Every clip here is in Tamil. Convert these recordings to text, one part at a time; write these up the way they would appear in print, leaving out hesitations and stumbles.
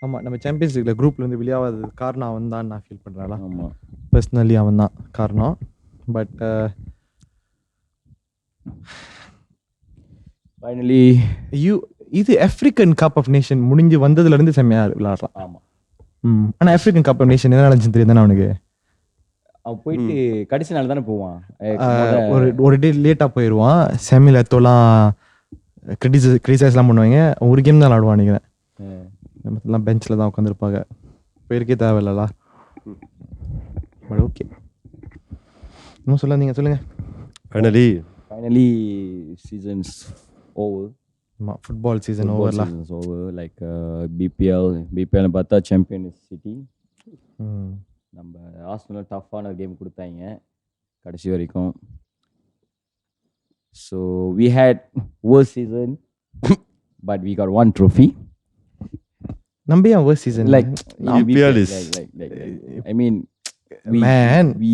ஆமா நம்ம சாம்பியன்ஸ் லீக்ல குரூப்ல இருந்து வெளியாவது காரணம் அவன் தான் நான் ஃபீல் பண்றேன்ல. ஆமா பர்சனலி அவன் தான் காரணம். பட் ஃபைனலி இது ஆப்பிரிக்கன் கப் ஆஃப் நேஷன் முடிஞ்சு வந்ததுல இருந்து செம்மையா விளையாடுறான். ஆமா ஆனா ஆப்பிரிக்கன் கப் ஆஃப் நேஷன் என்ன நடந்துச்சு தெரியுது அவனுக்கு. அவன் போயிட்டு கடைசி நாள் தானே போவான். ஒரு டே லேட்டா போயிடுவான். செமில எத்தோலாம் கிரிட்டிசைஸ்லாம் பண்ணுவாங்க. ஒரு கேம் தான் விளாடுவான் நினைக்கிறேன். எல்லாம் பெஞ்சில் தான் உட்காந்துருப்பாங்க. போயிருக்கே தேவையில்லலா. பட் ஓகே இன்னும் சொல்ல நீங்கள் சொல்லுங்க. Finally seasons over. ஆமாம் ஃபுட்பால் சீசன் ஓவர்லாம் ஓவர். லைக் பிபிஎல் பார்த்தா சாம்பியன் சிட்டி. நம்ம ஆர்சனல் டஃப்பான கேம் கொடுத்தாங்க கடைசி வரைக்கும். So we had worst season but we got 1 trophy. நம்ம ஏன் worst season Like I mean man we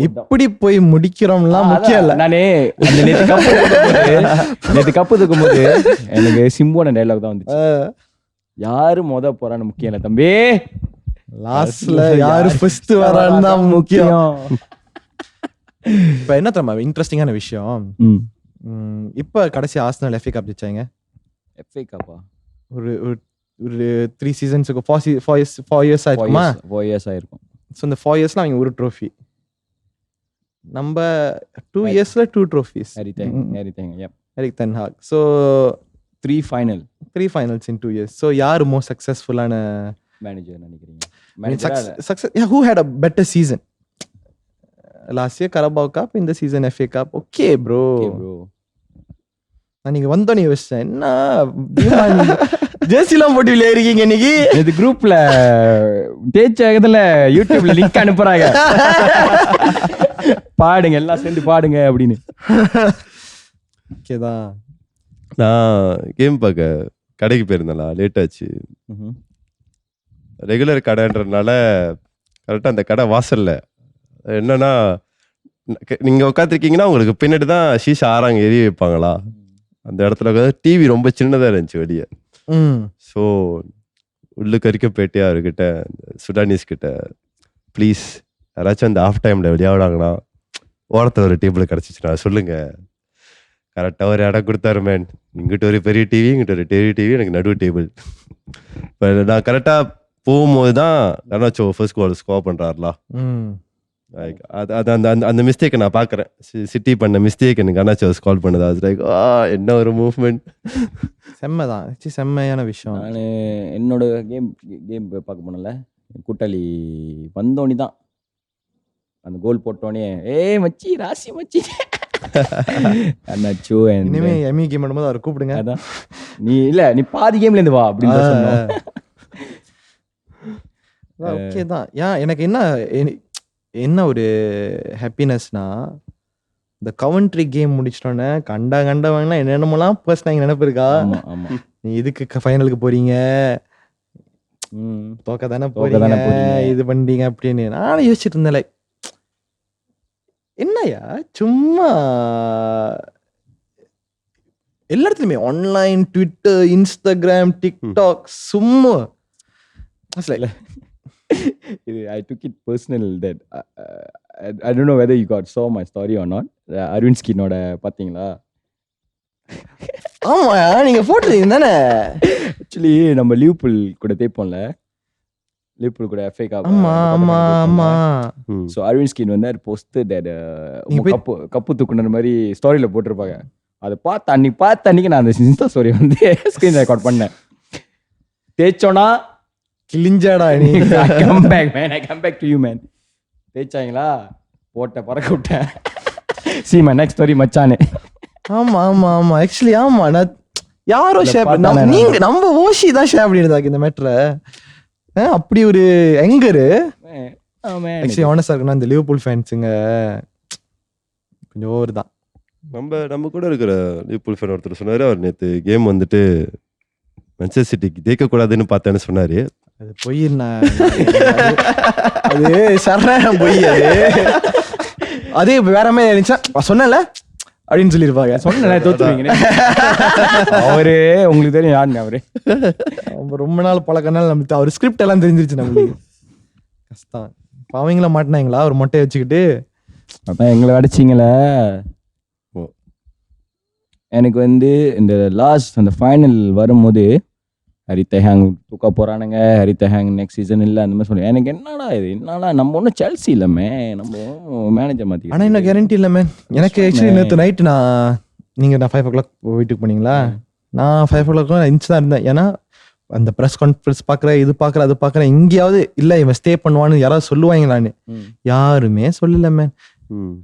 இப்படி போய் முடிக்கிறோம்லாம் முக்கியம் இல்ல. நானே அந்த நேத்து கப்பு தூக்கும்போது எனக்கு சிம்போன டயலாக் தான் வந்துச்சு. யாரு மொத போறான்னு முக்கியம் இல்ல தம்பி, லாஸ்ட்ல யாரு ஃபர்ஸ்ட் வரான்னு தான் முக்கியம். இப்ப என்ன தெரியுமா இன்ட்ரெஸ்டிங்கான விஷயம், இப்ப கடைசி ஆர்சனல் FA கப் ஜெயிச்சாங்க. FA கப்பா ஒரு 3 சீசன்ஸ்க்கு 4 இயர்ஸ் ஆயிருக்குமா? 4 இயர்ஸ் ஆயிருக்கும். ஸோ இந்த 4 இயர்ஸ்ல அவங்க ஒரு ட்ரோஃபி, நம்ம 2 இயர்ஸ்ல 2 trophies. Erik ten Hag. So 3 finals in 2 years. So யார் மோஸ்ட் சக்சஸ்ஃபுல்லான மேனேஜர் நினைக்கிறீங்க? success, yeah, who had a better season? Last year Carabao Cup, in the season FA Cup. Okay bro. நான் நீங்க வந்தோன்னு யோசிச்சேன், என்ன ஜெர்சிலாம் போட்டு விளையாடுறீங்க இன்னைக்கு. இது குரூப்ல தேய்ச்சதுல யூடியூப்ல லிங்க் அனுப்புறாங்க, பாடுங்க எல்லாம் சேர்ந்து பாடுங்க அப்படின்னு. ஓகேதான். நான் கேம் பார்க்க கடைக்கு போயிருந்தேன்ல, லேட் ஆச்சு. ரெகுலர் கடைன்றதுனால கரெக்டாக அந்த கடை வாசல்ல என்னன்னா, நீங்கள் உட்காந்துருக்கீங்கன்னா உங்களுக்கு பின்னாடி தான் ஷீஷா ஆறாங்க எரிய வைப்பாங்களா, அந்த இடத்துல டிவி ரொம்ப சின்னதாக இருந்துச்சு வெளியே. ஸோ உள்ளுக்கு வரைக்கும் போயிட்டே அவர்கிட்ட, சுடானிஸ் கிட்ட, ப்ளீஸ் யாராச்சும் அந்த ஆஃப் டைமில் விளையாடுறாங்கன்னா ஓரத்தில் ஒரு டேபிள் கிடச்சிச்சுண்ணா சொல்லுங்க. கரெக்டாக ஒரு இடம் கொடுத்தாரு மேன். இங்கிட்ட ஒரு பெரிய டிவி, இங்கிட்ட ஒரு டிவி, எனக்கு நடுவு டேபிள். இப்போ நான் கரெக்டாக போகும்போது தான் கர்னாச்சோ ஃபர்ஸ்ட் கோல் ஸ்கோர் பண்ணுறாருலாம். அது அந்த மிஸ்டேக்கை நான் பார்க்குறேன். சிட்டி பண்ண மிஸ்டேக் எனக்கு கர்னாச்சோ கால் பண்ணது. அது லைக் என்ன ஒரு மூவ்மெண்ட், செம்மதான், செம்மையான விஷயம். நான் என்னோட கேம் பார்க்க போனல, கூட்டாளி வந்தோனி தான் அந்த கோல் போட்டோனே, மச்சி ராசி மச்சி அண்ணாச்சோ இனிமே எமி கேம் பண்ணும்போது அவரை கூப்பிடுங்க. அதான் நீ பாதி கேம்ல இருந்து வா அப்படின்னு சொன்னோம். ஓகே தான். எனக்கு என்ன ஒரு ஹாப்பினஸ்னா, இந்த கவன்ட்ரி கேம் முடிச்சிட்டோன்னே கண்டவங்கன்னா என்னென்னமோலாம் பர்சனல் நினைப்பு இருக்கா, நீ இதுக்கு ஃபைனலுக்கு போறீங்க, தோக்க தானே போறீங்க, இது பண்றீங்க அப்படின்னு நானும் யோசிச்சுட்டு இருந்தேன். என்னையா சும்மா எல்லா இடத்துலயுமே ஆன்லைன், ட்விட்டர், இன்ஸ்டாகிராம், டிக்டாக், சும்மா I took it personal that I don't know whether you saw my story or not. Arvind Skinnoda பாத்தீங்களா? ஆமா நீங்க போட்டுறீங்க தானே. ஆக்சுவலி நம்ம லிவர்பூல் கூட தேய்ப்போம்ல, லிவர்பூல் கூட FA கப். ஆமா. ஸோ அரவிந்த் ஸ்கின் வந்து போஸ்ட் தட் கப்பு தூக்குன மாதிரி ஸ்டோரியில போட்டிருப்பாங்க. அதை பார்த்த அன்னைக்கு நான் அந்த இன்ஸ்டா ஸ்டோரி வந்து ஸ்கிரீன் ரெக்கார்ட் பண்ணேன். தேய்ச்சோன்னா கிழிஞ்சாடா நீ. I come back to you man. தேய்ச்சாங்களா, போட்ட பறக்க விட்டேன். See my next story மச்சானே. ஆமா ஆக்சுவலி ஆமா, நான் யாரோ ஷேர் பண்ண, நீங்க நம்ம ஓஷி தான் ஷேர் பண்ணிருந்தாங்க இந்த மேட்டரை. அப்படி ஒரு எங்கரு ஆக்சுவலி ஆனஸ்டா இருக்குன்னா, இந்த லிவர்பூல் ஃபேன்ஸுங்க கொஞ்சம் ஓவர் தான். நம்ம கூட இருக்கிற லிவர்பூல் ஃபேன் ஒருத்தர் சொன்னாரு, அவர் நேற்று கேம் வந்துட்டு மான்செஸ்டர் சிட்டிக்கு ஜெயிக்கக்கூடாதுன்னு பார்த்தேன்னு சொன்னாரு. அது பொய்னா, அது சரண பொய். அது வேற மாதிரி இருந்துச்சா சொன்னல, அப்படின்னு சொல்லியிருப்பாங்க. சொன்னேன் தோத்துருவீங்க. அவரு உங்களுக்கு தெரியும் யாருங்க அவரு. அவங்க ரொம்ப நாள் பழக்கனால நம்ம அவர் ஸ்கிரிப்ட் எல்லாம் தெரிஞ்சிருச்சு நம்மளுக்கு. கஷ்டம். இப்போ அவங்கள மாட்டினாங்களா ஒரு மொட்டையை வச்சுக்கிட்டு அதான் எங்களை அடிச்சிங்களே. எனக்கு வந்து இந்த லாஸ்ட் அந்த ஃபைனல் வரும்போது ஹரி தெஹாங் தூக்க போறானுங்க, ஹரி தெஹாங் நெக்ஸ்ட் சீசன் இல்லை அந்த மாதிரி சொல்லி எனக்கு என்னடா நம்ம ஒன்றும் செல்சி இல்லைமே, நம்ம மேனேஜர் மாற்றி. ஆனால் இன்னும் கேரண்டி இல்லை மேன். எனக்கு ஆக்சுவலி நேற்று நைட்டு நான் 5 o'clock வீட்டுக்கு போனீங்களா, நான் 5 o'clock இன்ச்சு தான் இருந்தேன். ஏன்னா அந்த ப்ரெஸ் கான்ஃபரன்ஸ் பார்க்குறேன், இது பார்க்குறேன், அது பார்க்குறேன், எங்கேயாவது இல்லை இவன் ஸ்டே பண்ணுவான்னு யாராவது சொல்லுவாங்களான்னு. யாருமே சொல்லல மேன்.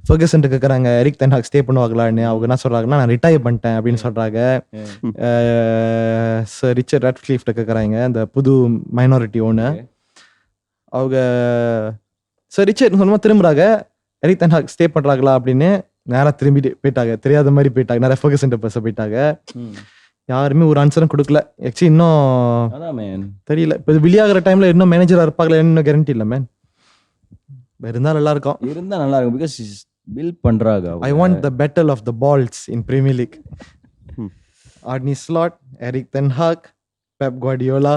ஃபர்கசன் கேட்குறாங்க எரிக் தென் ஹாக் ஸ்டே பண்ணுவாங்களான்னு. அவங்க என்ன சொல்றாங்கன்னா நான் ரிட்டையர் பண்ணிட்டேன் அப்படின்னு சொல்றாங்க. சார் ரிச்சர்ட் ராட்க்ளிஃப்ட கேட்குறாங்க, அந்த புது மைனாரிட்டி ஓனர். அவங்க சார் ரிச்சர்ட் சொல்லுமா திரும்புறாங்க எரிக் தென் ஹாக் ஸ்டே பண்றாங்களா அப்படின்னு. நேராக திரும்பிட்டு போயிட்டாங்க, தெரியாத மாதிரி போயிட்டாங்க, நிறைய ஃபர்கசன் பேச போயிட்டாங்க. யாருமே ஒரு ஆன்சரும் கொடுக்கல. ஆக்சுவலி இன்னும் தெரியல. இப்போ வெளியாகிற டைம்ல இன்னும் மேனேஜரா இருப்பாங்களா இன்னும் கேரண்டி இல்லை மேன். இருந்தா நல்லா இருக்கும். பிகாஸ் பில் பண்றாங்க. I want the battle of the balls in Premier League. Arne Slot, Erik ten Hag, Pep Guardiola.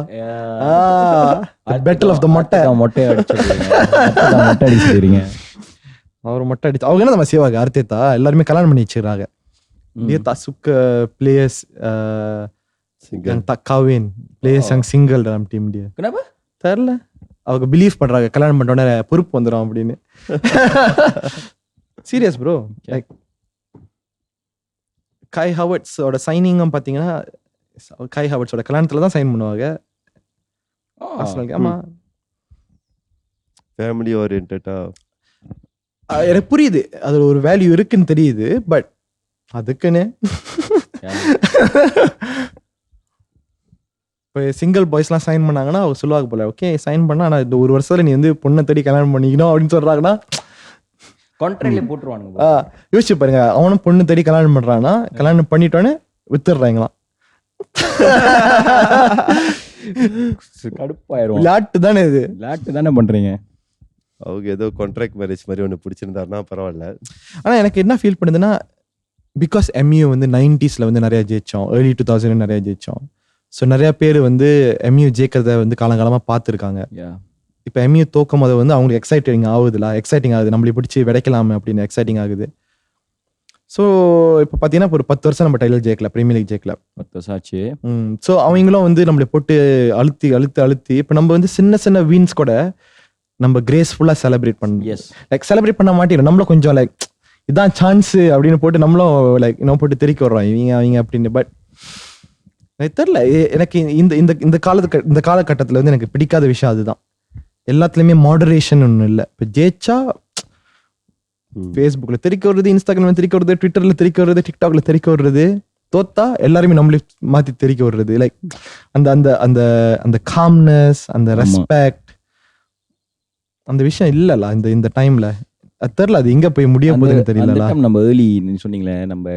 The battle of the மொட்டை அடிச்சிருக்கீங்க. அவர் மொட்டை அடிச்சு அவங்க என்ன நம்ம செய்வாங்க. அர்த்தேத்தா எல்லாருமே கல்யாணம் பண்ணி வச்சிருக்காங்க. dia tak suka players yang tak kahwin, players yang single dalam team dia. Kenapa? தெரியல. அவங்க பிலீவ் பண்றாங்க கல்யாணம் பண்ணோட பொறுப்பு வந்துடும் அப்படின்னு. Serious bro. லைக் கை ஹவர்ட்ஸோட சைனிங்கும் பார்த்தீங்கன்னா கை ஹவர்ட்ஸோட கல்யாணத்துல தான் சைன் பண்ணுவாங்க. ஆமா, ஃபேமிலி ஓரியன்டா. எனக்கு புரியுது, அது ஒரு வேல்யூ இருக்குன்னு தெரியுது. பட் அதுக்குன்னு இப்போ சிங்கிள் பாய்ஸ்லாம் சைன் பண்ணாங்கன்னா அவங்க சொல்லுவாங்க போல, ஓகே சைன் பண்ணா ஆனால் இந்த 1 வருஷத்துல நீ வந்து பொண்ணை தேடி கல்யாணம் பண்ணிக்கணும் அப்படின்னு சொல்றாங்கன்னா கான்ட்ராக்ட்ல போட்டுருவானுங்க. யோசிச்சு பாருங்க, அவனும் பொண்ணு தேடி கல்யாணம் பண்றான்னா கல்யாணம் பண்ணிட்டோன்னு வித்துடுறாங்களாம். கடுப்பாயிரும். விளையாட்டு தானே இது, விளையாட்டு தானே பண்றீங்க. அவங்க ஏதோ கான்ட்ராக்ட் மேரேஜ் மாதிரி ஒன்று பிடிச்சிருந்தாருன்னா பரவாயில்ல. ஆனால் எனக்கு என்ன ஃபீல் பண்ணுதுன்னா, பிகாஸ் MU வந்து 90s வந்து நிறைய ஜெயிச்சோம், early 2000 நிறைய ஜெயிச்சோம். ஸோ நிறைய பேர் வந்து MU ஜெயிக்கிறத வந்து காலங்காலமாக பார்த்துருக்காங்க. இப்போ MU தோக்கும் போது வந்து அவங்களுக்கு எக்ஸைட்டிங் ஆகுது, நம்மளை பிடிச்சி விடைக்கலாமே அப்படின்னு எக்ஸைட்டிங் ஆகுது. ஸோ இப்போ பார்த்தீங்கன்னா ஒரு 10 வருஷம் நம்ம டைட்டில் ஜெயிக்கல, பிரீமியர் லீக் ஜெயிக்கல, 10 வருஷம் ஆச்சு. ஸோ அவங்களும் வந்து நம்மளை போட்டு அழுத்தி இப்போ நம்ம வந்து சின்ன வீன்ஸ் கூட நம்ம கிரேஸ்ஃபுல்லாக செலிப்ரேட் பண்ணணும். லைக் செலிப்ரேட் பண்ண மாட்டேங்கிறோம், நம்மளும் கொஞ்சம் லைக் இதான் சான்ஸ் அப்படின்னு போட்டு நம்மளும் லைக் இன்னும் போட்டு தெறிக்க வர்றோம் இவங்க அப்படின்னு. பட் தெரியல, எனக்கு இந்த காலகட்டத்தில் வந்து எனக்கு பிடிக்காத விஷயம் அதுதான். எல்லாத்துலேயுமே மாடரேஷன் ஒன்றும் இல்லை. இப்போ ஜெயிச்சா ஃபேஸ்புக்கில் தெரிக்க வருது, இன்ஸ்டாகிராமில் தெரிக்க வருது, ட்விட்டரில் தெரிக்க வருது, டிக்டாக்ல தெரிக்க வருது. தோத்தா எல்லாருமே நம்மளே மாற்றி தெரிக்க வருது. லைக் அந்த அந்த அந்த அந்த காம்னஸ், அந்த ரெஸ்பெக்ட், அந்த விஷயம் இல்லைல்ல இந்த டைம்ல. அது தெரியல, அது எங்க போய் முடிய போகுதுன்னு தெரியல. நம்ம ஏர்லி சொன்னீங்களே, நம்ம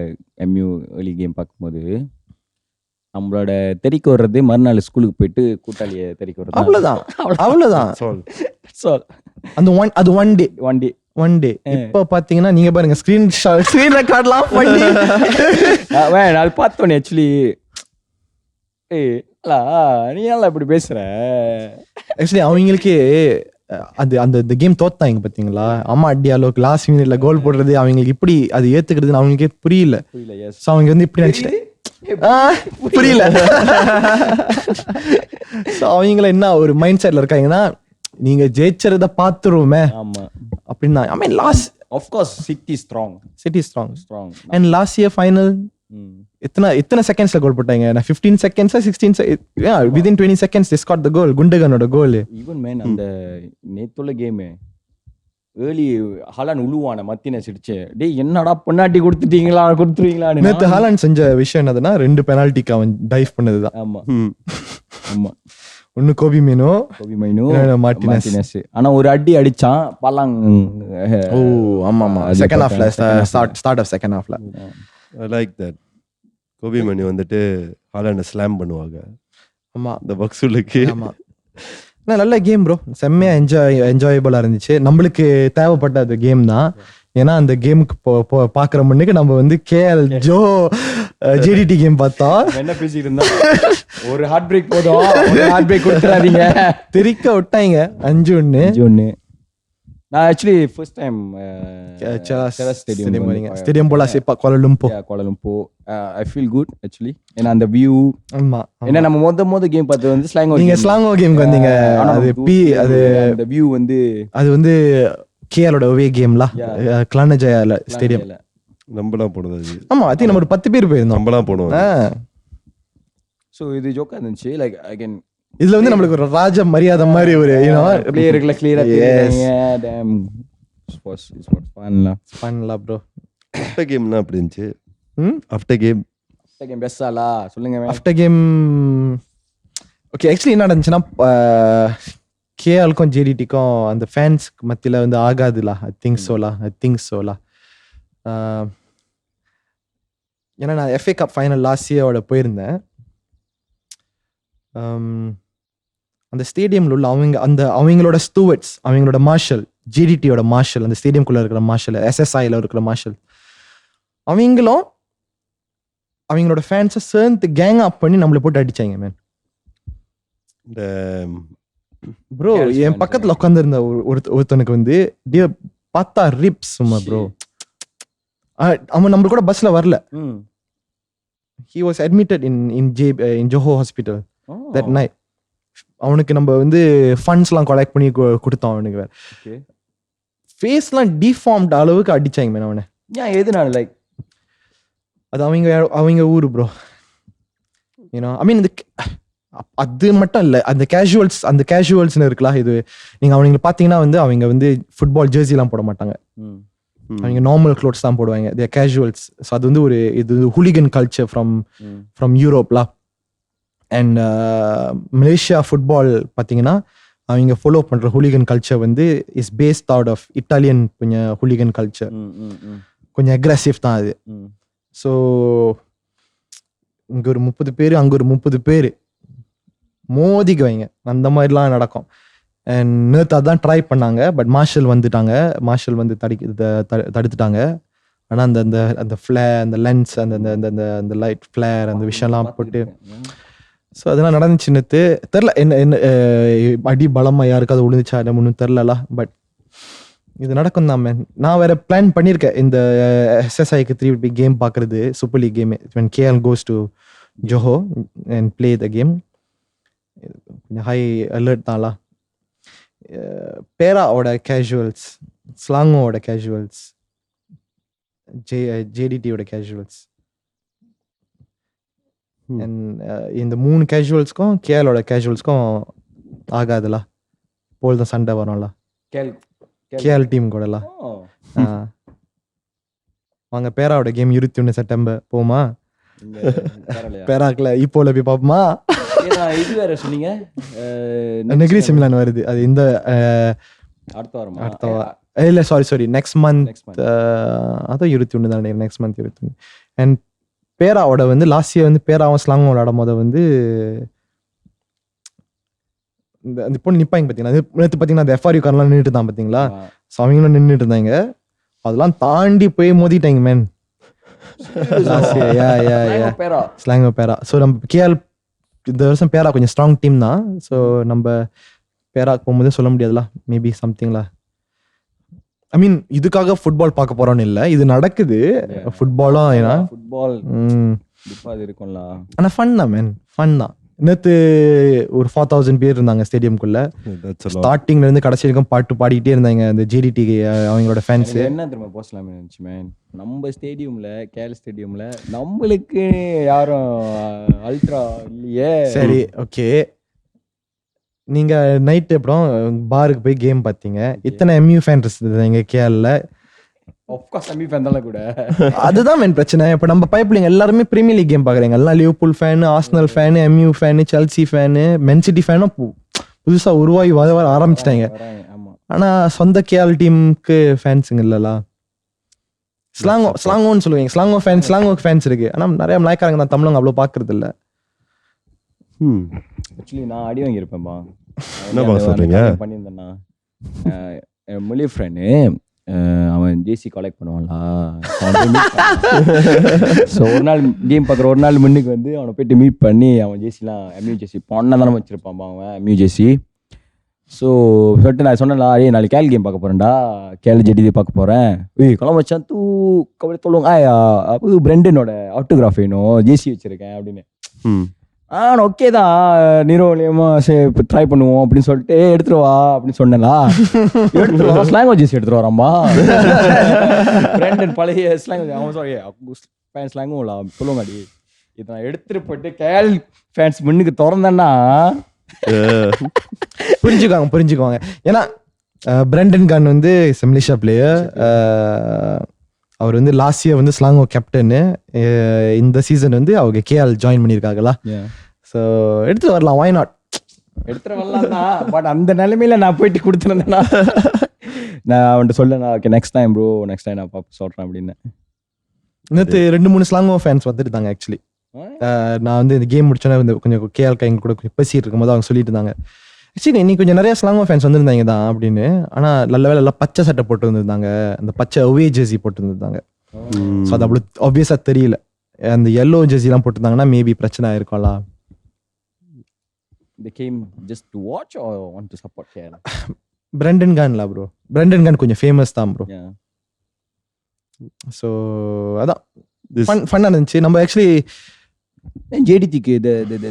MU ஏர்லி கேம் பார்க்கும்போது நம்மளோட தெறிக்க வர்றது மறுநாள் ஸ்கூலுக்கு போயிட்டு கூட்டாளியை தெறிக்க வர்றது, அவ்வளவுதான். அந்த ஒன் டே இப்போ பாத்தீங்கன்னா நீங்க பாருங்க ஸ்கிரீன் ரெக்கார்ட்லாம் பண்ணி அது பார்த்தோன்னே ஆக்சுவலி நீ நல்லா இப்படி பேசுற. ஆக்சுவலி அவங்களுக்கு அது அந்த கேம் தோத்தாங்க பாத்தீங்களா, அம்மா அடியாலோ லாஸ்ட் மினிட்ல கோல் போடுறது அவங்களுக்கு இப்படி அது ஏத்துக்கிறதுன்னு அவங்களுக்கே புரியல. ஸோ அவங்க வந்து இப்படி நினைச்சிட்டேன் புரியல. அவங்கள என்ன ஒரு மைண்ட் செட்ல இருக்காங்கன்னா, நீங்க ஜெயிச்சறத பாத்துருவோமே அப்படின்னா. I mean last of course City strong and last year final எத்தனை செகண்ட்ஸ்ல கோல் போட்டாங்க? 15 seconds 16 within 20 seconds they scored the goal. குண்டகனோட கோல். ஈவன் மேன் அந்த நேத்துள்ள கேம் ஏர்லி ஹாலாண்ட் உழுவான மத்தின சிடிச்சு, டேய் என்னடா பொன்னாட்டி கொடுத்துருவீங்களா? நேத்து ஹாலாண்ட் செஞ்ச விஷயம் என்னதுன்னா 2 பெனால்டிக்கு அவன் டைவ் பண்ணதுதான். ஆமா ஒன்னு கோபி மைனோ மார்டினஸ். ஆனா ஒரு அடி அடிச்சான் பலாங். ஓ ஆமா செகண்ட் ஹாஃப்ல, ஸ்டார்ட் ஆஃப் செகண்ட் ஹாஃப்ல. I like that. Gopi Maino வந்துட்டு ஹாலாண்ட ஸ்லாம் பண்ணுவாங்க. ஆமா, இந்த பக்ஸுலுக்கு. ஆமா, நல்ல கேம் ப்ரோ, செம்மையா என்ஜாயபிளா இருந்துச்சு. நம்மளுக்கு தேவைப்பட்ட அது கேம் தான். ஏன்னா அந்த கேமுக்கு பாக்குற முன்னுக்கு நம்ம வந்து கேஎல் ஜோ ஜேடிடி கேம் பார்த்தோம். என்ன பேசிட்டு இருந்தா ஒரு ஹார்ட் பிரேக் போதும், ஹார்ட் பிரேக் கொடுத்துறாதீங்க. தெரிக்க விட்டாங்க 5-1. நான் ஆக்சுவலி ஃபர்ஸ்ட் டைம் ஸ்டேடியம் போல சேப்பா Kuala Lumpur. I feel good actually. ஏன்னா அந்த வியூ, ஆமா, ஏன்னா நம்ம மொத கேம் பார்த்தது வந்து ஸ்லாங்கோ. நீங்க ஸ்லாங்கோ கேமுக்கு வந்தீங்க. அது அந்த வியூ வந்து அது வந்து கேஎலோட அவே கேம்ல கிளானஜயால ஸ்டேடியம் நம்மலாம் போனது. ஆமா, அது நம்ம ஒரு 10 பேர் போயிருந்தோம். நம்மலாம் போனோம். ஸோ இது ஜோக்கா இருந்துச்சு. லைக் ஐ கேன் இதுல வந்து நம்மளுக்கு ஒரு ராஜ மரியாதை மாதிரி ஒரு பிளேயர்களை கிளியரா தெரியுங்க. டேம் ஸ்போர்ட்ஸ் இஸ் வாட் ஃபன்ல ப்ரோ. ஆஃப்டர் கேம்னா அப்படி இருந்துச்சு. ஆஃப்டர் கேம் பெஸ்டாலா சொல்லுங்க. After game okay. ஆக்சுவலி என்ன நடந்துச்சுன்னா, கேஎலுக்கும் ஜேடிடிக்கும் அந்த ஃபேன்ஸ்க்கு மத்தியில் வந்து ஆகாதுலா. ஐ திங்க் சோலா. ஏன்னா நான் எஃப்ஏ கப் ஃபைனல் லாஸ்ட் இயரோட போயிருந்தேன். அந்த ஸ்டேடியம்ல உள்ள அவங்களோட ஸ்டூவர்ட்ஸ், அவங்களோட மார்ஷல், ஜிடிடியோட மார்ஷல், அந்த ஸ்டேடியம்குள்ள இருக்கிற மார்ஷல், எஸ்எஸ்ஐல இருக்கிற மார்ஷல், அவங்களோட ஃபேன்ஸை சேர்ந்து கேங் அப் பண்ணி நம்மளை போட்டு அடிச்சாங்க மேன். ப்ரோ என் பக்கத்துல உட்காந்து இருந்த ஒருத்தனுக்கு வந்து பார்த்தா ரிப்ஸ் சும்மா ப்ரோ. அவன் நம்ம கூட பஸ்ல வரல. he was admitted in Johor hospital that night. அவனுக்கு நம்ம வந்து ஃபண்ட்ஸ்லாம் கலெக்ட் பண்ணி கொடுத்தோம். அவனுக்கு வேற ஃபேஸ்லாம் டிஃபார்ம்ட் அளவுக்கு அடிச்சாங்க மேன் அவனை. ஏன் எதுனால? லைக் அது அவங்க ஊரு ப்ரோ. யூனோ ஐ மீன் அது மட்டும் இல்லை, அந்த கேஷுவல்ஸ்னு இருக்கலாம். இது நீங்க அவங்களை பார்த்தீங்கன்னா வந்து அவங்க வந்து ஃபுட்பால் ஜெர்சிலாம் போட மாட்டாங்க. அவங்க நார்மல் க்ளோத்ஸ் தான் போடுவாங்க. தே கேஷுவல்ஸ். ஸோ அது வந்து இது ஹூலிகன் கல்ச்சர் ஃப்ரம் யூரோப்லாம். அண்ட் மலேசியா ஃபுட்பால் பார்த்தீங்கன்னா அவங்க ஃபாலோ பண்ணுற ஹூலிகன் கல்ச்சர் வந்து is based out of Italian கொஞ்சம் ஹூலிகன் கல்ச்சர். கொஞ்சம் அக்ரெசிவ் தான் அது. ஸோ இங்கே ஒரு 30 பேர், அங்கே ஒரு 30 பேர் மோதிக்குவாங்க. அந்த மாதிரிலாம் நடக்கும். அண்ட் நேற்று அதான் ட்ரை பண்ணாங்க. பட் மார்ஷல் வந்து தடுத்துட்டாங்க. ஆனால் அந்த ஃப்ளேர், அந்த லென்ஸ், அந்த லைட் ஃப்ளேர், அந்த விஷயம்லாம் போட்டு, ஸோ அதெல்லாம் நடந்துச்சு நேற்று. தெரில என்ன அடி பலமாக யாருக்காவது விழுந்துச்சா ஒன்றும் தெரிலலாம். பட் இது நடக்கும் தான் மேன். நான் வேற பிளான் பண்ணியிருக்கேன் இந்த எஸ்எஸ்ஐக்கு 3 கேம் பார்க்குறது, super league game. when KL goes to Johor and play the game, கொஞ்சம் ஹை அலர்ட் தான்ல. பேராவோட கேஷுவல்ஸ், ஸ்லாங்கோட கேஷுவல்ஸ், ஜேடிடியோட கேஷுவல்ஸ், இந்த 3 கேஷுவல்ஸ்க்கும் கேஎலோட கேஷுவல்ஸ்க்கும் ஆகாதுல. போல் தான் சண்டை வரும்ல கேஎல் டீம் கூடலாம். அவங்க பேராவோட கேம் 21 செப்டம்பர் போமா? பேராக்ல இப்போல போய் பாப்போமா? இது வேற சொன்னீங்க நெகிரி சிமிலான் வருது. அது இந்த அடுத்த இல்ல சாரி நெக்ஸ்ட் மந்த். அதான் 21 தான் நெக்ஸ்ட் மந்த் 21. அண்ட் பேராவோட வந்து லாஸ்ட் இயர் வந்து பேராவும் ஸ்லாங்கும் விளையாடும் போது வந்து இந்த பொண்ணு நிப்பாங்க பார்த்தீங்களா? நேற்று பார்த்தீங்கன்னா அந்த எஃப்ஆர்யூ கார்லாம் நின்றுட்டு தான் பார்த்தீங்களா? ஸோ அவங்களும் நின்றுட்டு இருந்தாங்க. அதெல்லாம் தாண்டி போய் மோதிட்டாங்க மேன். ஸ்லாங்கோ பேரா. ஸோ நம்ம கேஎல் இந்த வருஷம் பேரா கொஞ்சம் ஸ்ட்ராங் டீம் தான். ஸோ நம்ம பேராக்கு போகும்போது சொல்ல முடியாதுல, மேபி சம்திங்ல. ஐ மீன் இதுக்காக ஃபுட்பால் பார்க்க போறோம்னு இல்லை, இது நடக்குது ஃபுட்பாலும். ஏன்னா ஃபுட்பால் இருக்கும்ல. ஆனால் ஃபன் தான் மேன், ஃபன் தான். நேற்று ஒரு 4000 பேர் இருந்தாங்க ஸ்டேடியம்குள்ள. ஸ்டார்டிங்ல இருந்து கடைசி வரைக்கும் பாட்டு பாடிக்கிட்டே இருந்தாங்க அந்த ஜேடிடி அவங்களோட ஃபேன்ஸ். என்ன தெரியுமா போஸ்ட்லாம் நினைச்சு மேன், நம்ம ஸ்டேடியம்ல கேஎல் ஸ்டேடியம்ல நம்மளுக்கு யாரும் அல்ட்ரா இல்லையே. சரி ஓகே, நீங்க நைட் அப்புறம் பாருக்கு போய் கேம் பார்த்தீங்க. இத்தனை எம்யூ ஃபேன் இருந்தது எங்க கேஎல்ல. அதுதான் மெயின் பிரச்சனை. இப்ப நம்ம பைப்லிங் எல்லாருமே பிரீமியர் லீக் கேம் பாக்குறாங்க. எல்லாம் Liverpool fan, Arsenal fan, MU fan, Chelsea fan, Man City ஃபேனும் புதுசா உருவாகி வர ஆரம்பிச்சிட்டாங்க. ஆனா சொந்த கேஎல் டீமுக்கு ஃபேன்ஸுங்க இல்லல. ஸ்லாங்கோன்னு சொல்லுவீங்க, ஸ்லாங்கோ ஃபேன்ஸ் இருக்கு. ஆனா நிறைய மலாய்க்காரங்க தான் தமிழங்க அவ்வளவு பாக்குறது இல்ல. ஆக்சுவலி நான் அடி வாங்கியிருப்பேன்பா. என்ன சொல்றீங்க? பண்ணியிருந்தேன்னா மொழி ஃப்ரெண்டு அவன் ஜேசி கலெக்ட் பண்ணுவான்லா. ஸோ ஒரு நாள் கேம் பார்க்குற ஒரு நாள் முன்னுக்கு வந்து அவனை போயிட்டு மீட் பண்ணி அவன் ஜேசிலாம் எம்யூ ஜேசி பொண்ணை தானே வச்சிருப்பான் அவன் எம்யூ ஜேசி. ஸோ சொல்லிட்டு நான் சொன்னேன்டா, நாளைக்கு கேல் கேம் பார்க்க போகிறேன்டா, கேல் ஜெடி பார்க்க போகிறேன். கிளம்ப வச்சான் தூ கபடி சொல்லுவாங்க அப்போ பிரெண்டனோட ஆட்டோகிராஃப் வேணும், ஜேசி வச்சுருக்கேன் அப்படின்னு. ஓகே தான் நிரோலியமா இப்போ ட்ரை பண்ணுவோம் அப்படின்னு சொல்லிட்டு எடுத்துருவா அப்படின்னு சொன்னேன்லா. எடுத்துருவா ஸ்லாங் ஜேசி எடுத்துட்டு வராம்மா. பிரெண்டன் பழைய ஸ்லாங் அவன் சாரி ஃபேன் ஸ்லாங்கும்ல சொல்லுவாங்க. அடி இதை நான் எடுத்துட்டு போயிட்டு கேல் ஃபேன்ஸ் முன்னுக்கு திறந்தேன்னா புரிஞ்சுக்குவாங்க. ஏன்னா பிரெண்டன் கான் வந்து மலேசியா பிளேயர். அவர் வந்து லாஸ்ட் இயர் வந்து ஸ்லாங்கோ கேப்டனு. இந்த சீசன் வந்து அவங்க கேஎல் ஜாயின் பண்ணியிருக்காங்களா. ஸோ எடுத்துட்டு வரலாம், வாய் நாட் எடுத்துட்டு வரலாம் தான். பட் அந்த நிலைமையில நான் போயிட்டு கொடுத்துருந்தேன்னா நான் அவன்கிட்ட சொல்ல okay next time bro, next time நான் சொல்றேன் அப்படின்னு. நேற்று 2-3 ஸ்லாங்கோ ஃபேன்ஸ் வந்துட்டு இருந்தாங்க. ஆக்சுவலி நான் வந்து இந்த கேம் முடிச்சோன்னா வந்து கொஞ்சம் கேஎல் கைங்க கூட கொஞ்சம் பேசிட்டு இருக்கும் போது அவங்க சொல்லிட்டு இருந்தாங்க, ஆக்சுவலி இன்னைக்கு கொஞ்சம் நிறைய ஸ்லாங்கோ ஃபேன்ஸ் வந்திருந்தாங்க தான் அப்படின்னு. ஆனால் நல்ல வேலை எல்லாம் பச்சை சட்டை போட்டு வந்திருந்தாங்க, அந்த பச்சை அவே ஜெர்சி போட்டு வந்திருந்தாங்க. ஸோ அது அவ்வளோ ஆப்வியஸாக தெரியல. அந்த எல்லோ ஜெர்சிலாம் போட்டிருந்தாங்கன்னா மேபி பிரச்சனை ஆயிருக்கோம்லாம். They came just to watch or want to support Kerala? Brendan கான்ல ப்ரோ, பிரெண்டன் கான் கொஞ்சம் ஃபேமஸ் தான் ப்ரோ. ஸோ அதான் ஃபன்னாக இருந்துச்சு. நம்ம ஆக்சுவலி ஜேடிடிக்கு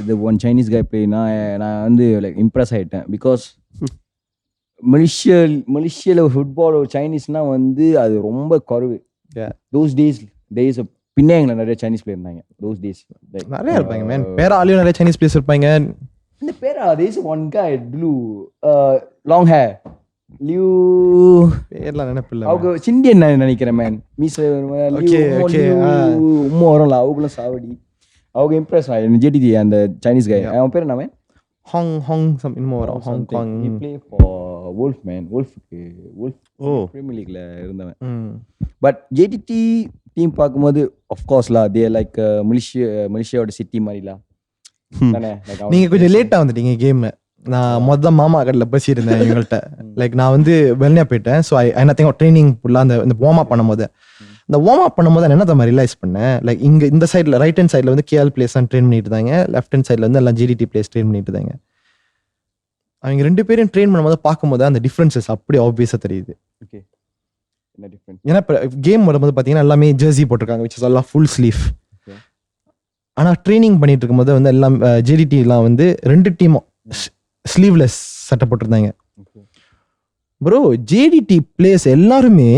the one Chinese guy play நான் வந்து லைக் இம்ப்ரெஸ் ஆகிட்டேன். பிகாஸ் மலேசியாவில் ஃபுட்பால் ஒரு சைனீஸ்னா வந்து அது ரொம்ப குறைவு. தோஸ் டேஸ் பின்னாங்களை நிறைய சைனீஸ் பிளேயர் இருந்தாங்க. தோஸ் டேஸ் நிறைய இருப்பாங்க மேன். பேராலையும் நிறைய சைனீஸ் பிளேயர்ஸ் இருப்பாங்க. இந்த பேரா there's one guy blue long hair Liu பேர்லாம் நினைப்பில்லை. அவங்க சிண்டியன் நான் நினைக்கிறேன் மேன். மீஸ் உம்மா வரும்ல அவங்களும் சாவடி. அவங்க இம்ப்ரெஸ் ஆகிடும் ஜேடிடி அந்த சைனீஸ் கை. அவன் பேர் என்ன மேன்? ஹாங் சம் இன்னும் வரும். Hong Kong he play for wolf man. wolf premier லீக்ல இருந்தவன். பட் ஜேடிடி டீம் பார்க்கும்போது ஆஃப் கோர்ஸ்லா தே லைக் மலேசியாவோட சிட்டி மாதிரிலாம் தானே. நீங்க கொஞ்சம் லேட்டா வந்துட்டீங்க கேம். நான் மொதல் மாமா கடையில் பேசியிருந்தேன் இவங்கள்ட்ட. லைக் நான் வந்து வெளியே போயிட்டேன். ஸோ ஐ நத்திங் ட்ரைனிங் ஃபுல்லாக அந்த வார்ம் அப் பண்ணும்போது இந்த வார்ம் அப் பண்ணும்போது என்ன தான் ரியலைஸ் பண்ணேன், லைக் இங்கே இந்த சைடில் ரைட் ஹேண்ட் சைடில் வந்து கேஎல் பிளேஸ் தான் ட்ரெயின் பண்ணிட்டு இருந்தாங்க, லெஃப்ட் ஹேண்ட் சைடில் வந்து எல்லாம் ஜிடிடி பிளேஸ் ட்ரெயின் பண்ணிட்டு இருந்தாங்க. அவங்க 2 பேரும் ட்ரெயின் பண்ணும்போது பார்க்கும்போது அந்த டிஃப்ரென்சஸ் அப்படி ஆப்வியஸாக தெரியுது. ஓகே என்ன டிஃப்ரெண்ட்? ஏன்னா இப்போ கேம் வரும்போது பார்த்தீங்கன்னா எல்லாமே ஜெர்சி போட்டிருக்காங்க, விச் இஸ் எல்லாம் ஃபுல் ஸ்லீவ். ஆனால் ட்ரைனிங் பண்ணிட்டு இருக்கும்போது வந்து எல்லாம் ஜிடிடிலாம் வந்து 2 டீமும் ஸ்லீவ்லெஸ் சட்டை போட்டிருந்தாங்க. ப்ரோ ஜேடிடி பிளேஸ் எல்லாருமே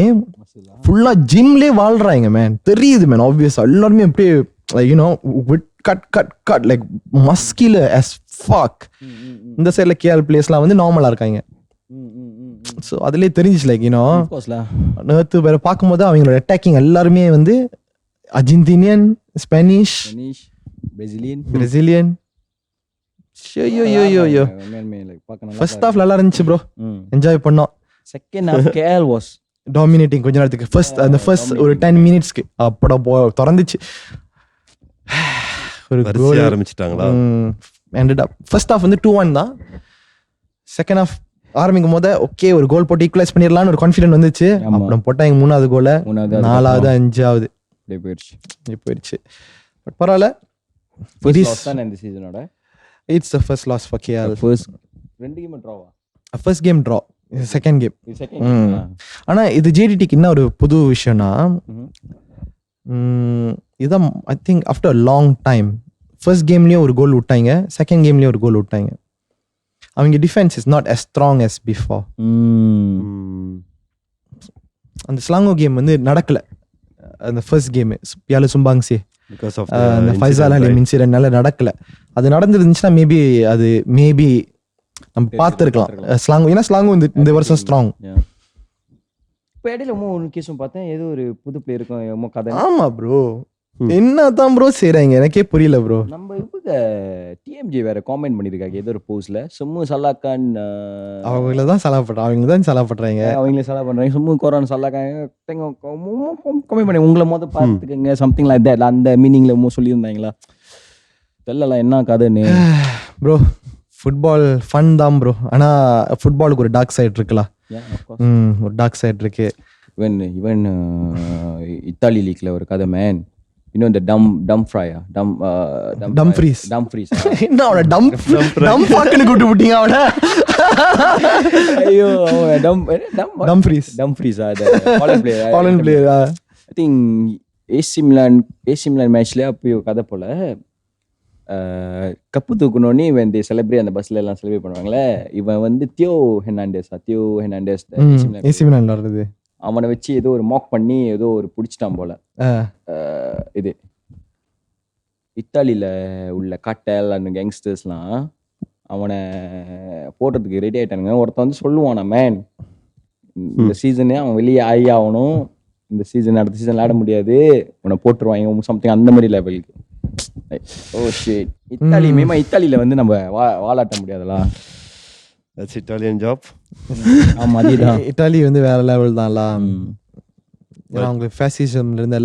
ஃபுல்லா ஜிம்லே வாழ்றாங்க மேன். தெரியுது மேன் ஆப்வியஸா. எல்லாருமே அப்படியே you know cut like muscular as fuck. இந்த சைடில் கேஎல் பிளேஸ்லாம் வந்து நார்மலா இருக்காங்க. ஸோ அதுலேயே தெரிஞ்சிச்சு லைக் யூனோ நேற்று வேற பார்க்கும்போது அவங்களோட அட்டாக்கிங் எல்லாருமே வந்து Argentinian, Spanish, Brazilian. First half நல்லா இருந்துச்சு ப்ரோ, என்ஜாய் பண்ணோம். Second half KL was dominating கொஞ்ச நேரத்துக்கு. ஃபர்ஸ்ட் ஒரு 10 மினிட்ஸ்க்கு அப்பட திறந்துச்சு. ஒரு கோல் ஆரம்பிச்சிட்டாங்களா. எண்டட் அப் ஃபர்ஸ்ட் ஹாஃப் வந்து 2-1 தான். செகண்ட் ஹாஃப் ஆரம்பிக்கும் போது ஓகே ஒரு கோல் போட்டு ஈக்குவலைஸ் பண்ணிடலாம்னு ஒரு கான்ஃபிடென்ட் வந்துச்சு. அப்புறம் போட்டாங்க 3வது கோலை, 4வது 5வது போயிடுச்சு. பட் பரவாயில்ல. இந்த சீசனோட It's the first loss for KL. First 2 game டிராவா? First game draw, second game. ஆனா இது ஜேடிடிக்கு என்ன ஒரு புது விஷயம்னா இதான் I think after a long time first கேம்லயும் ஒரு கோல் விட்டாங்க, செகண்ட் கேம்லயும் ஒரு கோல் விட்டாங்க. அவங்க defence is not as strong as before. அந்த ஸ்லாங்கோ கேம் வந்து நடக்கல. அந்த ஃபர்ஸ்ட் கேம் பியால சும்பாங்ஸே அந்த ஃபைசால் அலிம் இன்சிடென்ட்னால நடக்கல. அது நடந்துருந்துச்சுன்னா மேபி நம்ம பார்த்துருக்கலாம் ஸ்லாங்கோ. ஏன்னா ஸ்லாங்கோ இந்த வருஷம் ஸ்ட்ராங். இப்போ இடையில ஒரு கேஸும் பார்த்தேன், ஏதோ ஒரு புது பிளேயருக்கும் கதை. ஆமா ப்ரோ, என்னதான் ப்ரோ செய்றாங்க எனக்கே புரியல ப்ரோ. நம்ம இப்போ டிஎம்ஜே வேற காமெண்ட் பண்ணிருக்காங்க ஏதோ ஒரு போஸ்ட்ல, சும்மு சல்லாக்கான் அவங்கள தான் சலாப்படுறாங்க. அவங்களே சலா பண்றாங்க. சும்மு கொரோனா சல்லாக்காங்க கமெண்ட் பண்ணி உங்களை மொதல் பார்த்துக்கங்க சம்திங் லைக் தட். அந்த மீனிங்ல சொல்லியிருந்தாங்களா தெரியல என்ன கதைன்னு. ப்ரோ ஃபுட்பால் ஃபன் தான் ப்ரோ. ஆனா ஃபுட்பாலுக்கு ஒரு டார்க் சைடு இருக்குல்ல. ஒரு டார்க் சைடு இருக்கு. Even இத்தாலி லீக்ல ஒரு கதை மேன். இன்னும் இந்த Dumfries. என்ன அவனை டம் பாக்குன்னு கூப்பிட்டு விட்டீங்க அவனை. ஐயோ Dumfries Holland player. I think AC Milan மேட்ச்ல அப்போ கதை போல கப்பு தூக்கணும்னு when they celebrate அந்த பஸ்ல எல்லாம் செலிப்ரேட் பண்ணுவாங்களே, இவன் வந்து தியோ ஹெர்னாண்டஸ் AC மிலான்ல வர்றது, அவனை வச்சு ஏதோ ஒரு மாக் பண்ணி ஏதோ ஒரு பிடிச்சிட்டான் போல. இது இத்தாலியில உள்ள காட்டல் அந்த கேங்ஸ்டர்ஸ்லாம் அவனை போடுறதுக்கு ரெடி ஆயிட்டானுங்க. ஒருத்தன் வந்து சொல்லுவானா, மேன் இந்த சீசனே அவன் வெளியே ஆகி ஆகணும், இந்த சீசன் அடுத்த சீசன் விளையாட முடியாது, உன்னை போட்டுருவாங்க சம்திங் அந்த மாதிரி லெவலுக்கு. Oh shit. இத்தாலியில வந்து நம்ம வாலாட்ட முடியாதுல. That's Italian job. ஆமா அதுதான். இத்தாலி வந்து வேற லெவல் தான்ல. ஏன்னா அவங்களுக்கு ஃபேசிசம்ல இருந்து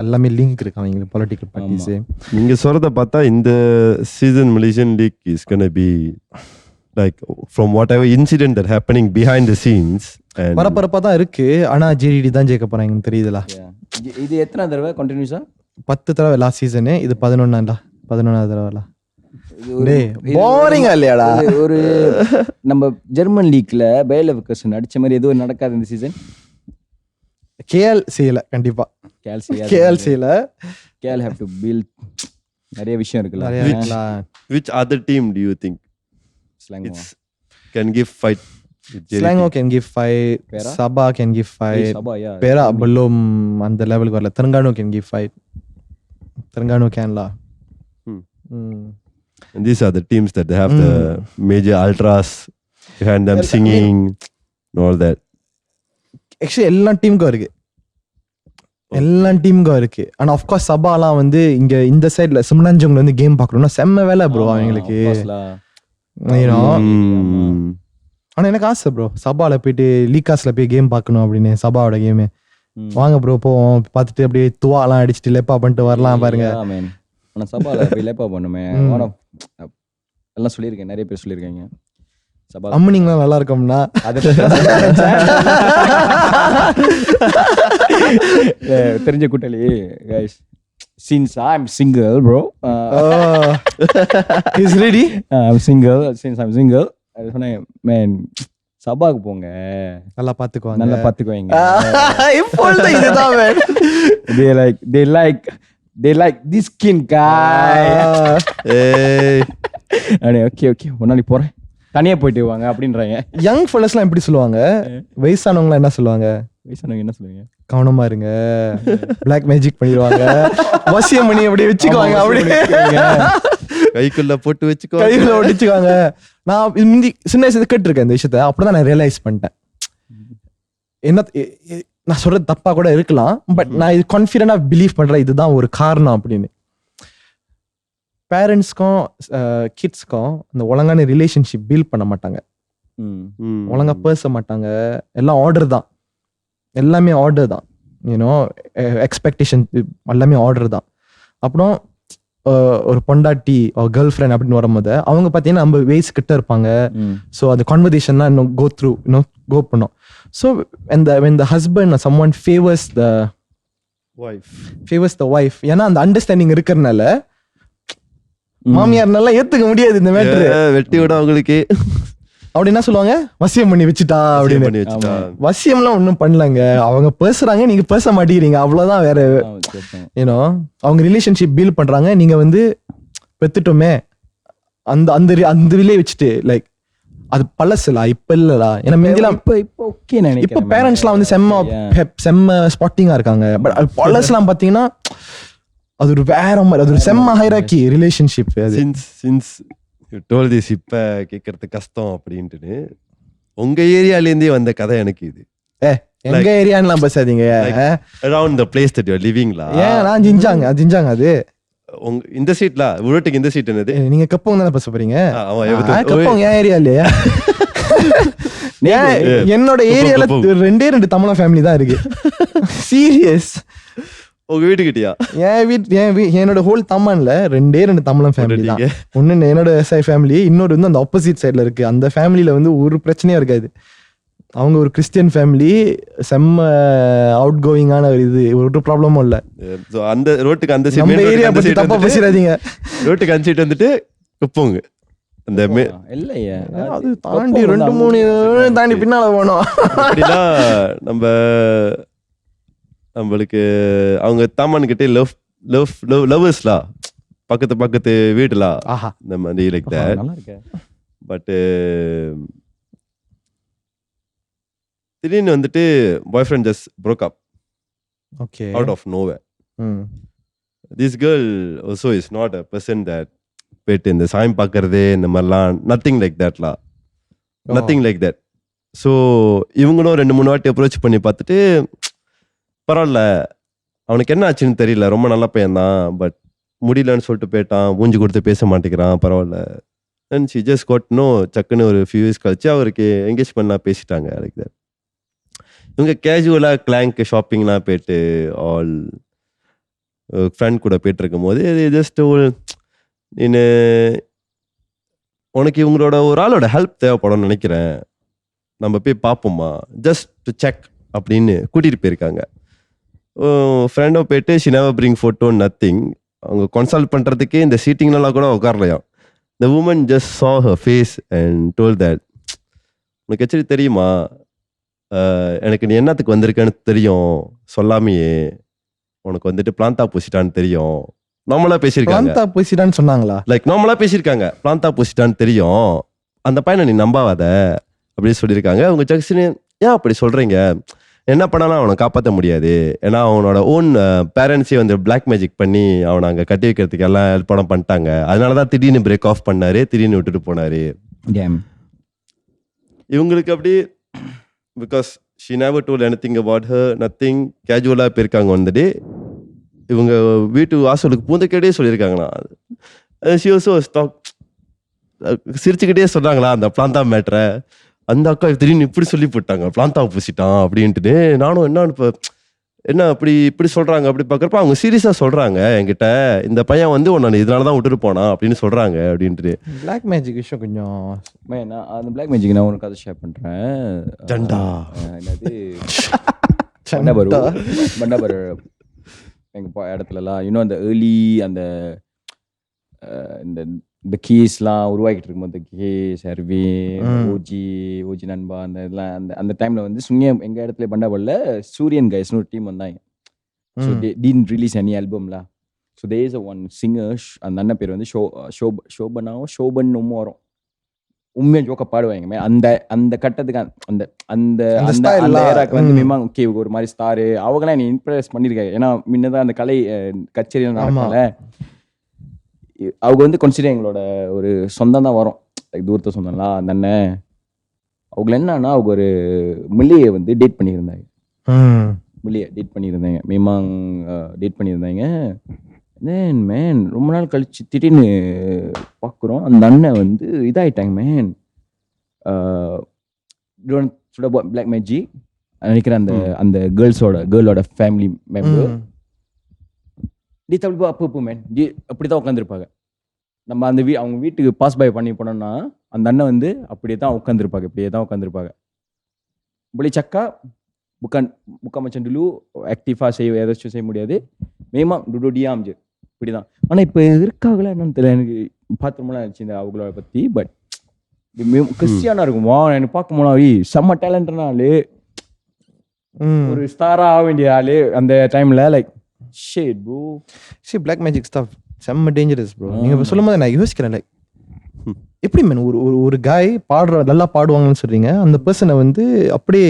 எல்லாமே லிங்க் இருக்கு அவங்களுக்கு பொலிட்டிக்கல் பார்ட்டிஸ். நீங்க சொல்றத பார்த்தா இந்த season Malaysian league is gonna be like from whatever incident that happening behind the scenes and பரபரப்பா தான் இருக்கு. ஆனா ஜேடிடி தான் ஜெயிக்க போறாங்கன்னு தெரியுதுல. இது எத்தனை தடவை கண்டினியூஸா? 10 தடவை லாஸ்ட் சீசனு, இது 11வது தடவைல. போரிங்கா இல்லையாடா? ஒரு நம்ம ஜெர்மன் லீக்ல பேயர் லெவர்குசன் அடிச்ச மாதிரி எதுவும் நடக்காது இந்த சீசன். கேஎல் செய்யல, கண்டிப்பா கேஎல் செய்யல. கேஎல் ஹேவ் டு பில்ட் நிறைய விஷயம் இருக்குல்ல. which other team do you think Selangor can give fight? Selangor can give fight, Sabah can give fight, Perak belum அந்த லெவலுக்கு வரல. Terengganu can give fight, Terengganu can la. And these are the teams that they have the major ultras behind them singing and all that. Actually எல்லா டீமுக்கும் இருக்கு. ஆனா ஆஃப் கோர்ஸ் சபாலாம் வந்து இங்க இந்த சைடுல சிம்னஞ்சங்ல வந்து கேம் பார்க்கணும்னா செம்ம வேலை ப்ரோ அவங்களுக்கு. ஆனா எனக்கு ஆசை ப்ரோ சபால போயிட்டு லீகாஸ்ல போய் கேம் பார்க்கணும் அப்படின்னு. சபாவோட கேமு வாங்க ப்ரோ போவோம், பார்த்துட்டு அப்படியே துவாலாம் அடிச்சுட்டு லேப்பா பண்ணிட்டு வரலாம் பாருங்க. ஆனா சபால போய் லேப்பா பண்ணுமே எல்லாம் சொல்லியிருக்கேன், நிறைய பேர் சொல்லியிருக்காங்க. அம்மனிங்களாம் நல்லா இருக்கும்னா தெரிஞ்ச கூட்டாளி guys, since I'm single bro, he's ready. I'm single, since I'm single அது சொன்னேன், man சபாக்கு போங்க, நல்லா பாத்துக்குவாங்க. இப்பொழுது இதுதான் man, they like this skin guy. Okay ஒரு நாளைக்கு போறேன், தனியா போயிட்டு வாங்க அப்படின்றாங்க. யங் ஃபெல்லஸ்லாம் எப்படி சொல்லுவாங்க? வயசானவங்களாம் என்ன சொல்லுவாங்க? வயசானவங்க என்ன சொல்லுவீங்க? கவனமா இருங்க, பிளாக் மேஜிக் பண்ணிடுவாங்க, வசியம் பண்ணி அப்படியே வச்சுக்குவாங்க, அப்படியே கைக்குள்ள போட்டு வச்சுக்குவாங்க. நான் முந்தி சின்ன வயசுல கேட்டிருக்கேன் இந்த விஷயத்த. அப்படிதான் நான் ரியலைஸ் பண்ணிட்டேன். என்ன நான் சொல்றது தப்பா கூட இருக்கலாம், பட் நான் இது கான்ஃபிடென்டா பிலீவ் பண்றேன் இதுதான் ஒரு காரணம் அப்படின்னு. பேரண்ட்ஸ்க்கும் கிட்ஸ்க்கும் அந்த ஒழுங்கான ரிலேஷன்ஷிப் பில்ட் பண்ண மாட்டாங்க, ஒழுங்கா பேச மாட்டாங்க. எல்லாம் ஆர்டர் தான், எல்லாமே ஆர்டர் தான், யூனோ எக்ஸ்பெக்டேஷன் எல்லாமே ஆர்டர் தான். அப்புறம் ஒரு பொண்டாட்டி கேர்ள் ஃப்ரெண்ட் அப்படின்னு வரும்போது அவங்க பார்த்தீங்கன்னா நம்ம வேஸ் கிட்ட இருப்பாங்க. ஸோ அந்த கான்வர்சேஷன்லாம் இன்னும் கோ பண்ணோம். So when the husband or someone favors the wife, ஏன்னா அந்த அண்டர்ஸ்டாண்டிங் இருக்கிறதுனால மாமியார்னால ஏத்துக்க முடியாது இந்த மேட்டர். வெட்டி விட அவங்களுக்கு அப்படி என்ன சொல்லுவாங்க, வசியம் பண்ணி வச்சுட்டா அப்படின்னு. வசியம்லாம் ஒன்றும் பண்ணலங்க, அவங்க பேசுறாங்க, நீங்க பேச மாட்டேங்கிறீங்க, அவ்வளவுதான். வேற ஏன்னோ அவங்க ரிலேஷன்ஷிப் பில்ட் பண்றாங்க. நீங்க வந்து பெத்துட்டோமே அந்த அந்த அந்த வில்லே வச்சுட்டு லைக் அது பழசுலா, இப்ப இல்லடா. ஏன்னா முந்திலாம் இப்ப பேரண்ட்ஸ்லாம் வந்து செம்ம ஸ்பாட்டிங்கா இருக்காங்க. பட் பழசுலாம் பாத்தீங்கன்னா அது ஒரு வேற மாதிரி, அது ஒரு செம்ம hierarchy relationship. Since you told this, இப்ப கேட்கறது கஷ்டம் அப்படின்ட்டு உங்க ஏரியால இருந்தே வந்த கதை எனக்கு இது. எங்க ஏரியான்லாம் பேசாதீங்க, around the place that you are லிவிங்லா. நான் ஜிஞ்சாங்க அது உங்க இந்த சீட்ல உருட்டுக்கு இந்த சீட் என்னது? நீங்க கப்போங்க தானே பேச போறீங்க. கப்போங்க என் ஏரியா இல்லையா? என்னோட ஏரியால 2 தமிழ ஃபேமிலி தான் இருக்கு. சீரியஸ். உங்க வீட்டுக்கிட்டயா? என்னோட ஹோல் தம்மான்ல 2 தமிழன் ஃபேமிலி தான். ஒன்னு என்னோட ஃபேமிலி, இன்னொரு வந்து அந்த ஆப்போசிட் சைட்ல இருக்கு. அந்த ஃபேமிலியில வந்து ஒரு பிரச்சனையும் இருக்காது. அவங்க ஒரு கிறிஸ்டியன் ஃபேமிலி, செம்ம அவுட் கோயிங்கான ஒரு இது, ஒரு ப்ராப்ளமும் இல்லை. ஸோ அந்த ரோட்டுக்கு அந்த நம்ம ஏரியா பத்தி தப்பா பேசிடாதீங்க. ரோட்டுக்கு அந்த சைடு வந்துட்டு குப்போங்க அந்த இல்லையா அது தாண்டி 2-3 தாண்டி பின்னால போனோம். அப்படின்னா நம்மளுக்கு அவங்க தாமான்கிட்டே லவ்வர்ஸ்லாம் பக்கத்து வீடுலாம் இந்த மாதிரி லைக் தட். நல்லா இருக்கு. பட் திடீர்னு வந்துட்டு boy friend just broke up okay out of nowhere. This girl also is not a person that போயிட்டு இந்த சாமி பார்க்கறது இந்த மாதிரிலாம் நத்திங் லைக் தட்லாம், நத்திங் லைக் தட். ஸோ இவங்களும் 2-3 வாட்டி அப்ரோச் பண்ணி பார்த்துட்டு பரவாயில்ல அவனுக்கு என்ன ஆச்சுன்னு தெரியல, ரொம்ப நல்ல பையன்தான், பட் முடியலன்னு சொல்லிட்டு போயிட்டான், மூஞ்சி கொடுத்து பேச மாட்டேங்கிறான், பரவாயில்ல. And she just got no. சக்குன்னு ஒரு ஃபியூ இயர்ஸ் கழிச்சு அவருக்கு என்கேஜ்மெண்ட்லாம் பேசிட்டாங்க லைக் தட். இவங்க கேஜுவலாக கிளாங்க் ஷாப்பிங்லாம் போயிட்டு ஆல் ஃப்ரெண்ட் கூட போயிட்டு இருக்கும் போது ஜஸ்ட் நீ உனக்கு இவங்களோட ஒரு ஆளோட ஹெல்ப் தேவைப்படும்னு நினைக்கிறேன், நம்ம போய் பார்ப்போம்மா ஜஸ்ட் டு செக் அப்படின்னு கூட்டிகிட்டு போயிருக்காங்க. ஃப்ரெண்டும் போயிட்டு she never bring photo nothing. அவங்க கன்சல்ட் பண்ணுறதுக்கே இந்த சீட்டிங்லாம் கூட உட்காரலையாம். The woman just saw her face and told that உனக்கு ஆக்சுவலி தெரியுமா, எனக்கு நீ என்னத்துக்கு வந்திருக்கேன்னு தெரியும், சொல்லாமையே உனக்கு வந்துட்டு பிளாந்தா பூசிட்டான்னு தெரியும். நார்மலாக பேசியிருக்காங்க, பிளாந்தா பூசிட்டான்னு சொன்னாங்களா? லைக் நார்மலாக பேசியிருக்காங்க, பிளாந்தா பூசிட்டான்னு தெரியும், அந்த பையனை நீ நம்பாத அப்படின்னு சொல்லியிருக்காங்க. அவங்க ஜக்ஷனு ஏன் அப்படி சொல்கிறீங்க, என்ன பண்ணாலும் அவனை காப்பாற்ற முடியாது, ஏன்னா அவனோட ஓன் பேரண்ட்ஸே வந்து பிளாக் மேஜிக் பண்ணி அவனை அங்கே கட்டி வைக்கிறதுக்கு எல்லாம் ஏற்பாடம் பண்ணிட்டாங்க, அதனால தான் திடீர்னு பிரேக் ஆஃப் பண்ணாரு, திடீர்னு விட்டுட்டு போனாரு. இவங்களுக்கு அப்படி because she never told anything about her, nothing, கேஜுவலாக போயிருக்காங்க வந்துட்டு. இவங்க வீட்டு வாசலுக்கு பூந்தக்கேடே சொல்லியிருக்காங்களா. ஷி ஆல்சோ ஸ்டாக் சிரிச்சுக்கிட்டே சொல்கிறாங்களா அந்த பிளாந்தா மேட்ரை. அந்த அக்கா திடீர்னு இப்படி சொல்லி போட்டாங்க, பிளாந்தா பூசிட்டான் அப்படின்ட்டு. நானும் என்னன்னு இப்போ என்ன இப்படி சொல்கிறாங்க அப்படி பார்க்குறப்ப அவங்க சீரியஸாக சொல்கிறாங்க என்கிட்ட, இந்த பையன் வந்து உன்னை இதனால தான் விட்டுட்டு போனான் அப்படின்னு சொல்கிறாங்க அப்படின்ட்டு. பிளாக் மேஜிக் விஷயம் கொஞ்சம் அந்த பிளாக் மேஜிக் நான் உனக்கு அதை ஷேர் பண்ணுறேன். ஜண்டா என்னது பண்டாபர் எங்கள் இடத்துலலாம் இன்னும் அந்த ஏர்லி அந்த இந்த கீஸ்லாம் உருவாக்கிட்டு இருக்கும்போது இந்த கேஸ் அருவி ஓஜி நண்பா அந்த இதெல்லாம் அந்த டைமில் வந்து சுங்கியம் எங்கள் இடத்துல பண்டாபரில் சூரியன் கைஸ்னு ஒரு டீம் வந்தாங்க. ஸோ didn't release any albumலாம். So there is a one singer, அந்த அண்ணன் பேர் வந்து ஷோபன் வரும். உண்மையாக ஜோக்க பாடுவாங்க. அந்த கட்டத்துக்கு அந்த அந்த அந்த ஏராக்கு வந்து மேமா ஓகே ஒரு மாதிரி ஸ்டாரு அவங்களாம் என்னை இம்ப்ரெஸ் பண்ணியிருக்காங்க. ஏன்னா முன்னதான் அந்த கலை கச்சேரியில் நடக்கல, அவங்க வந்து கன்சிடர் எங்களோட ஒரு சொந்தம் தான் வரும், தூரத்தை சொந்தம்லாம். அந்த அண்ணன் அவங்கள என்னன்னா அவங்க ஒரு மில்லியை வந்து டேட் பண்ணியிருந்தாங்க, மேமாங் டேட் பண்ணியிருந்தாங்க. மேன் ரொம்ப நாள் கழிச்சு திடீர்னு பார்க்குறோம் அந்த அண்ணன் வந்து இதாகிட்டாங்க மேன். பிளாக் மேஜிக் நினைக்கிறேன் அந்த கேர்ளோட ஃபேமிலி மெம்பர் டி தப்பி அப்போ மேன் டி அப்படி தான் உட்காந்துருப்பாங்க. நம்ம அந்த அவங்க வீட்டுக்கு பாஸ் பை பண்ணி போனோம்னா அந்த அண்ணன் வந்து அப்படியே தான் உட்காந்துருப்பாங்க. இப்படி சக்கா bukan macam dulu aktifah செய்ய ஏதாச்சும் செய்ய முடியாது. memang duduk diam je இப்படிதான். ஆனா இப்போ இருக்காங்களா என்னன்னு தெரியல, எனக்கு பாத்திரமெல்லாம் இருந்துச்சு இந்த அவங்களோட பத்தி. பட் கிறிஸ்டியானா இருக்கும் எனக்கு பார்க்கும் போனா செம்ம டேலண்டான ஆளு, ஒரு ஸ்டாரா ஆக வேண்டிய ஆளு அந்த டைம்ல. Like shade bro black magic stuff செம்ம டேஞ்சரஸ் ப்ரோ. நீங்க சொல்லும் போது நான் யோசிக்கிறேன் லைக் எப்படி மேன் ஒரு காய் நல்லா பாடுவாங்கன்னு சொல்றீங்க, அந்த பர்சனை வந்து அப்படியே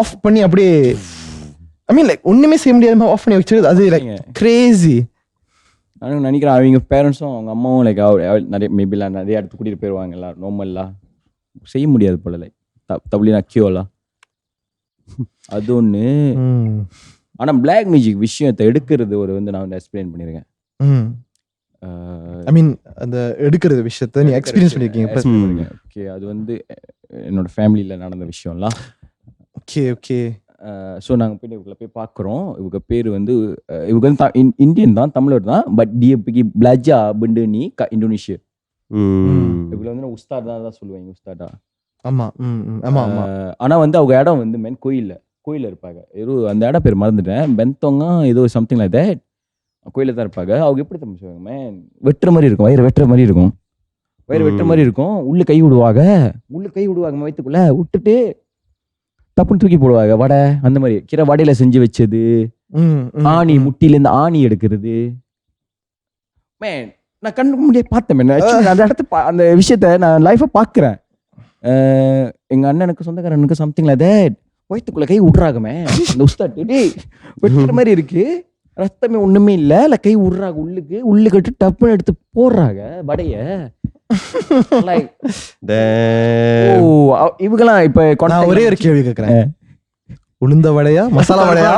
ஆஃப் பண்ணி அப்படியே ஐ மீன் லைக் ஒண்ணுமே செய்ய முடியாத ஆஃப் பண்ணி வச்சிருது, அது லைக் கிரேசி. நானும் நினைக்கிறேன் அவங்க பேரண்ட்ஸும் அவங்க அம்மாவும் லைக் நிறைய மேபிலாம் நிறைய இடத்துக்கு கூட்டிகிட்டு போயிடுவாங்க, எல்லாம் நார்மல்லாம் செய்ய முடியாது போல. லைக் தபிலினா கியோலாம் அது ஒன்று. ஆனால் பிளாக் மேஜிக் விஷயத்தை எடுக்கிறது ஒரு வந்து நான் வந்து எக்ஸ்பிளைன் பண்ணியிருக்கேன். ஐ மீன் அந்த எடுக்கிறது விஷயத்தை நீ எக்ஸ்பீரியன்ஸ் பண்ணியிருக்கீங்க. ஓகே, அது வந்து என்னோட ஃபேமிலியில் நடந்த விஷயம்லாம். ஓகே. ஸோ நாங்கள் போய் இவங்களை போய் பார்க்குறோம். இவங்க பேர் வந்து இவங்க வந்து இந்தியன் தான், தமிழர் தான். பட் டிஎப்பிக்கு பிளாஜா பிண்டுனி இந்தோனேஷியா. இவங்களை வந்து உஸ்தாத் தான் சொல்லுவாங்க, உஸ்தாதா. ஆமா ஆமா ஆமா ஆனா வந்து அவங்க இடம் வந்து மேன் கோயில்ல இருப்பாங்க. அந்த இடம் பேர் மறந்துட்டேன். பெந்தோங்க ஏதோ சம்திங் லைக் தட். கோயில்ல தான் இருப்பாங்க. அவங்க எப்படி தெரியுமா செய்வாங்க மேன், வெட்டுற மாதிரி இருக்கும், வயிறு வெட்டுற மாதிரி இருக்கும். உள்ள கை விடுவாங்க வயிற்றுக்குள்ள விட்டுட்டு டப்புன்னு தூக்கி போடுவாங்க வடை. அந்த மாதிரி கீரை வடையில செஞ்சு வச்சது, ஆணி முட்டிலேருந்து ஆணி எடுக்கிறது. மேன் நான் கண்ணுக்கு முன்னாடியே பார்த்தேன் மேன். அந்த இடத்த அந்த விஷயத்த நான் லைஃபா பாக்குறேன். எங்க அண்ணனுக்கு சொந்தக்காரனுக்கு சம்திங் லைக் தட் வயிற்றுக்குள்ள கை விட்றாகமே அந்த உஸ்தாட் வெட்டுற மாதிரி இருக்கு, ரத்தமே ஒண்ணுமே இல்ல கை விட்றாங்க உள்ளுக்கு கட்டு டப்புன்னு எடுத்து போடுறாங்க வடைய. இவங்கெல்லாம் இப்ப நான் ஒரே ஒரு கேள்வி கேட்கிறேன், உளுந்த வடையா மசாலா வடையா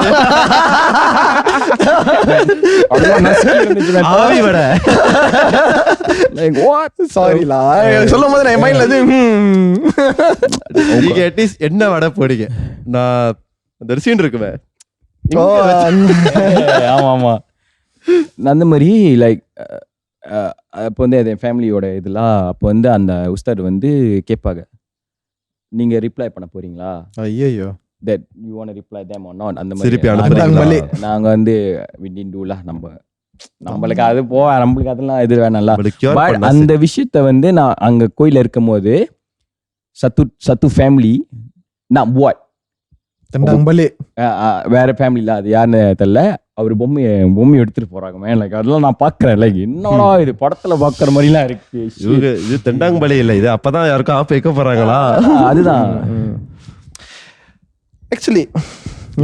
ஆவி வடை? சாரிலா சொல்லும் போது என் மைண்ட்ல நீங்க அட்லீஸ்ட் என்ன வடை போடுங்க, நான் அந்த சீன் இருக்குமே. ஆமா அந்த மாதிரி லைக் அப்போ வந்து அது என் ஃபேமிலியோட இதெல்லாம். அப்போ வந்து அந்த உஸ்தாத் வந்து கேட்பாங்க, நீங்க ரிப்ளை பண்ண போறீங்களா, ஐயோ that you want to reply them or not, அந்த திருப்பி மாதிரி அனுப்புறீங்களா? நாங்க வந்து we didn't do lah. நம்மளுக்கு அது நம்மளுக்கு அதெல்லாம் இது வேணாம்ல. பட் அந்த விஷயத்த வந்து நான் அங்க கோயில இருக்கும் போது சத்து ஃபேமிலி நான் வாட் வேற ஃபேமிலில அது யாருன்னு தெரியல, அவர் பொம்மை எடுத்துட்டு போறாங்க. லைக் அதெல்லாம் நான் பாக்குறேன், லைக் என்னடா இது படத்துல பாக்குற மாதிரி எல்லாம் இருக்கு. இது தெண்டாங்கம்பளி இல்ல, இது அப்பதான் யாருக்கும் ஆப் வைக்க போறாங்களா? அதுதான் ஆக்சுவலி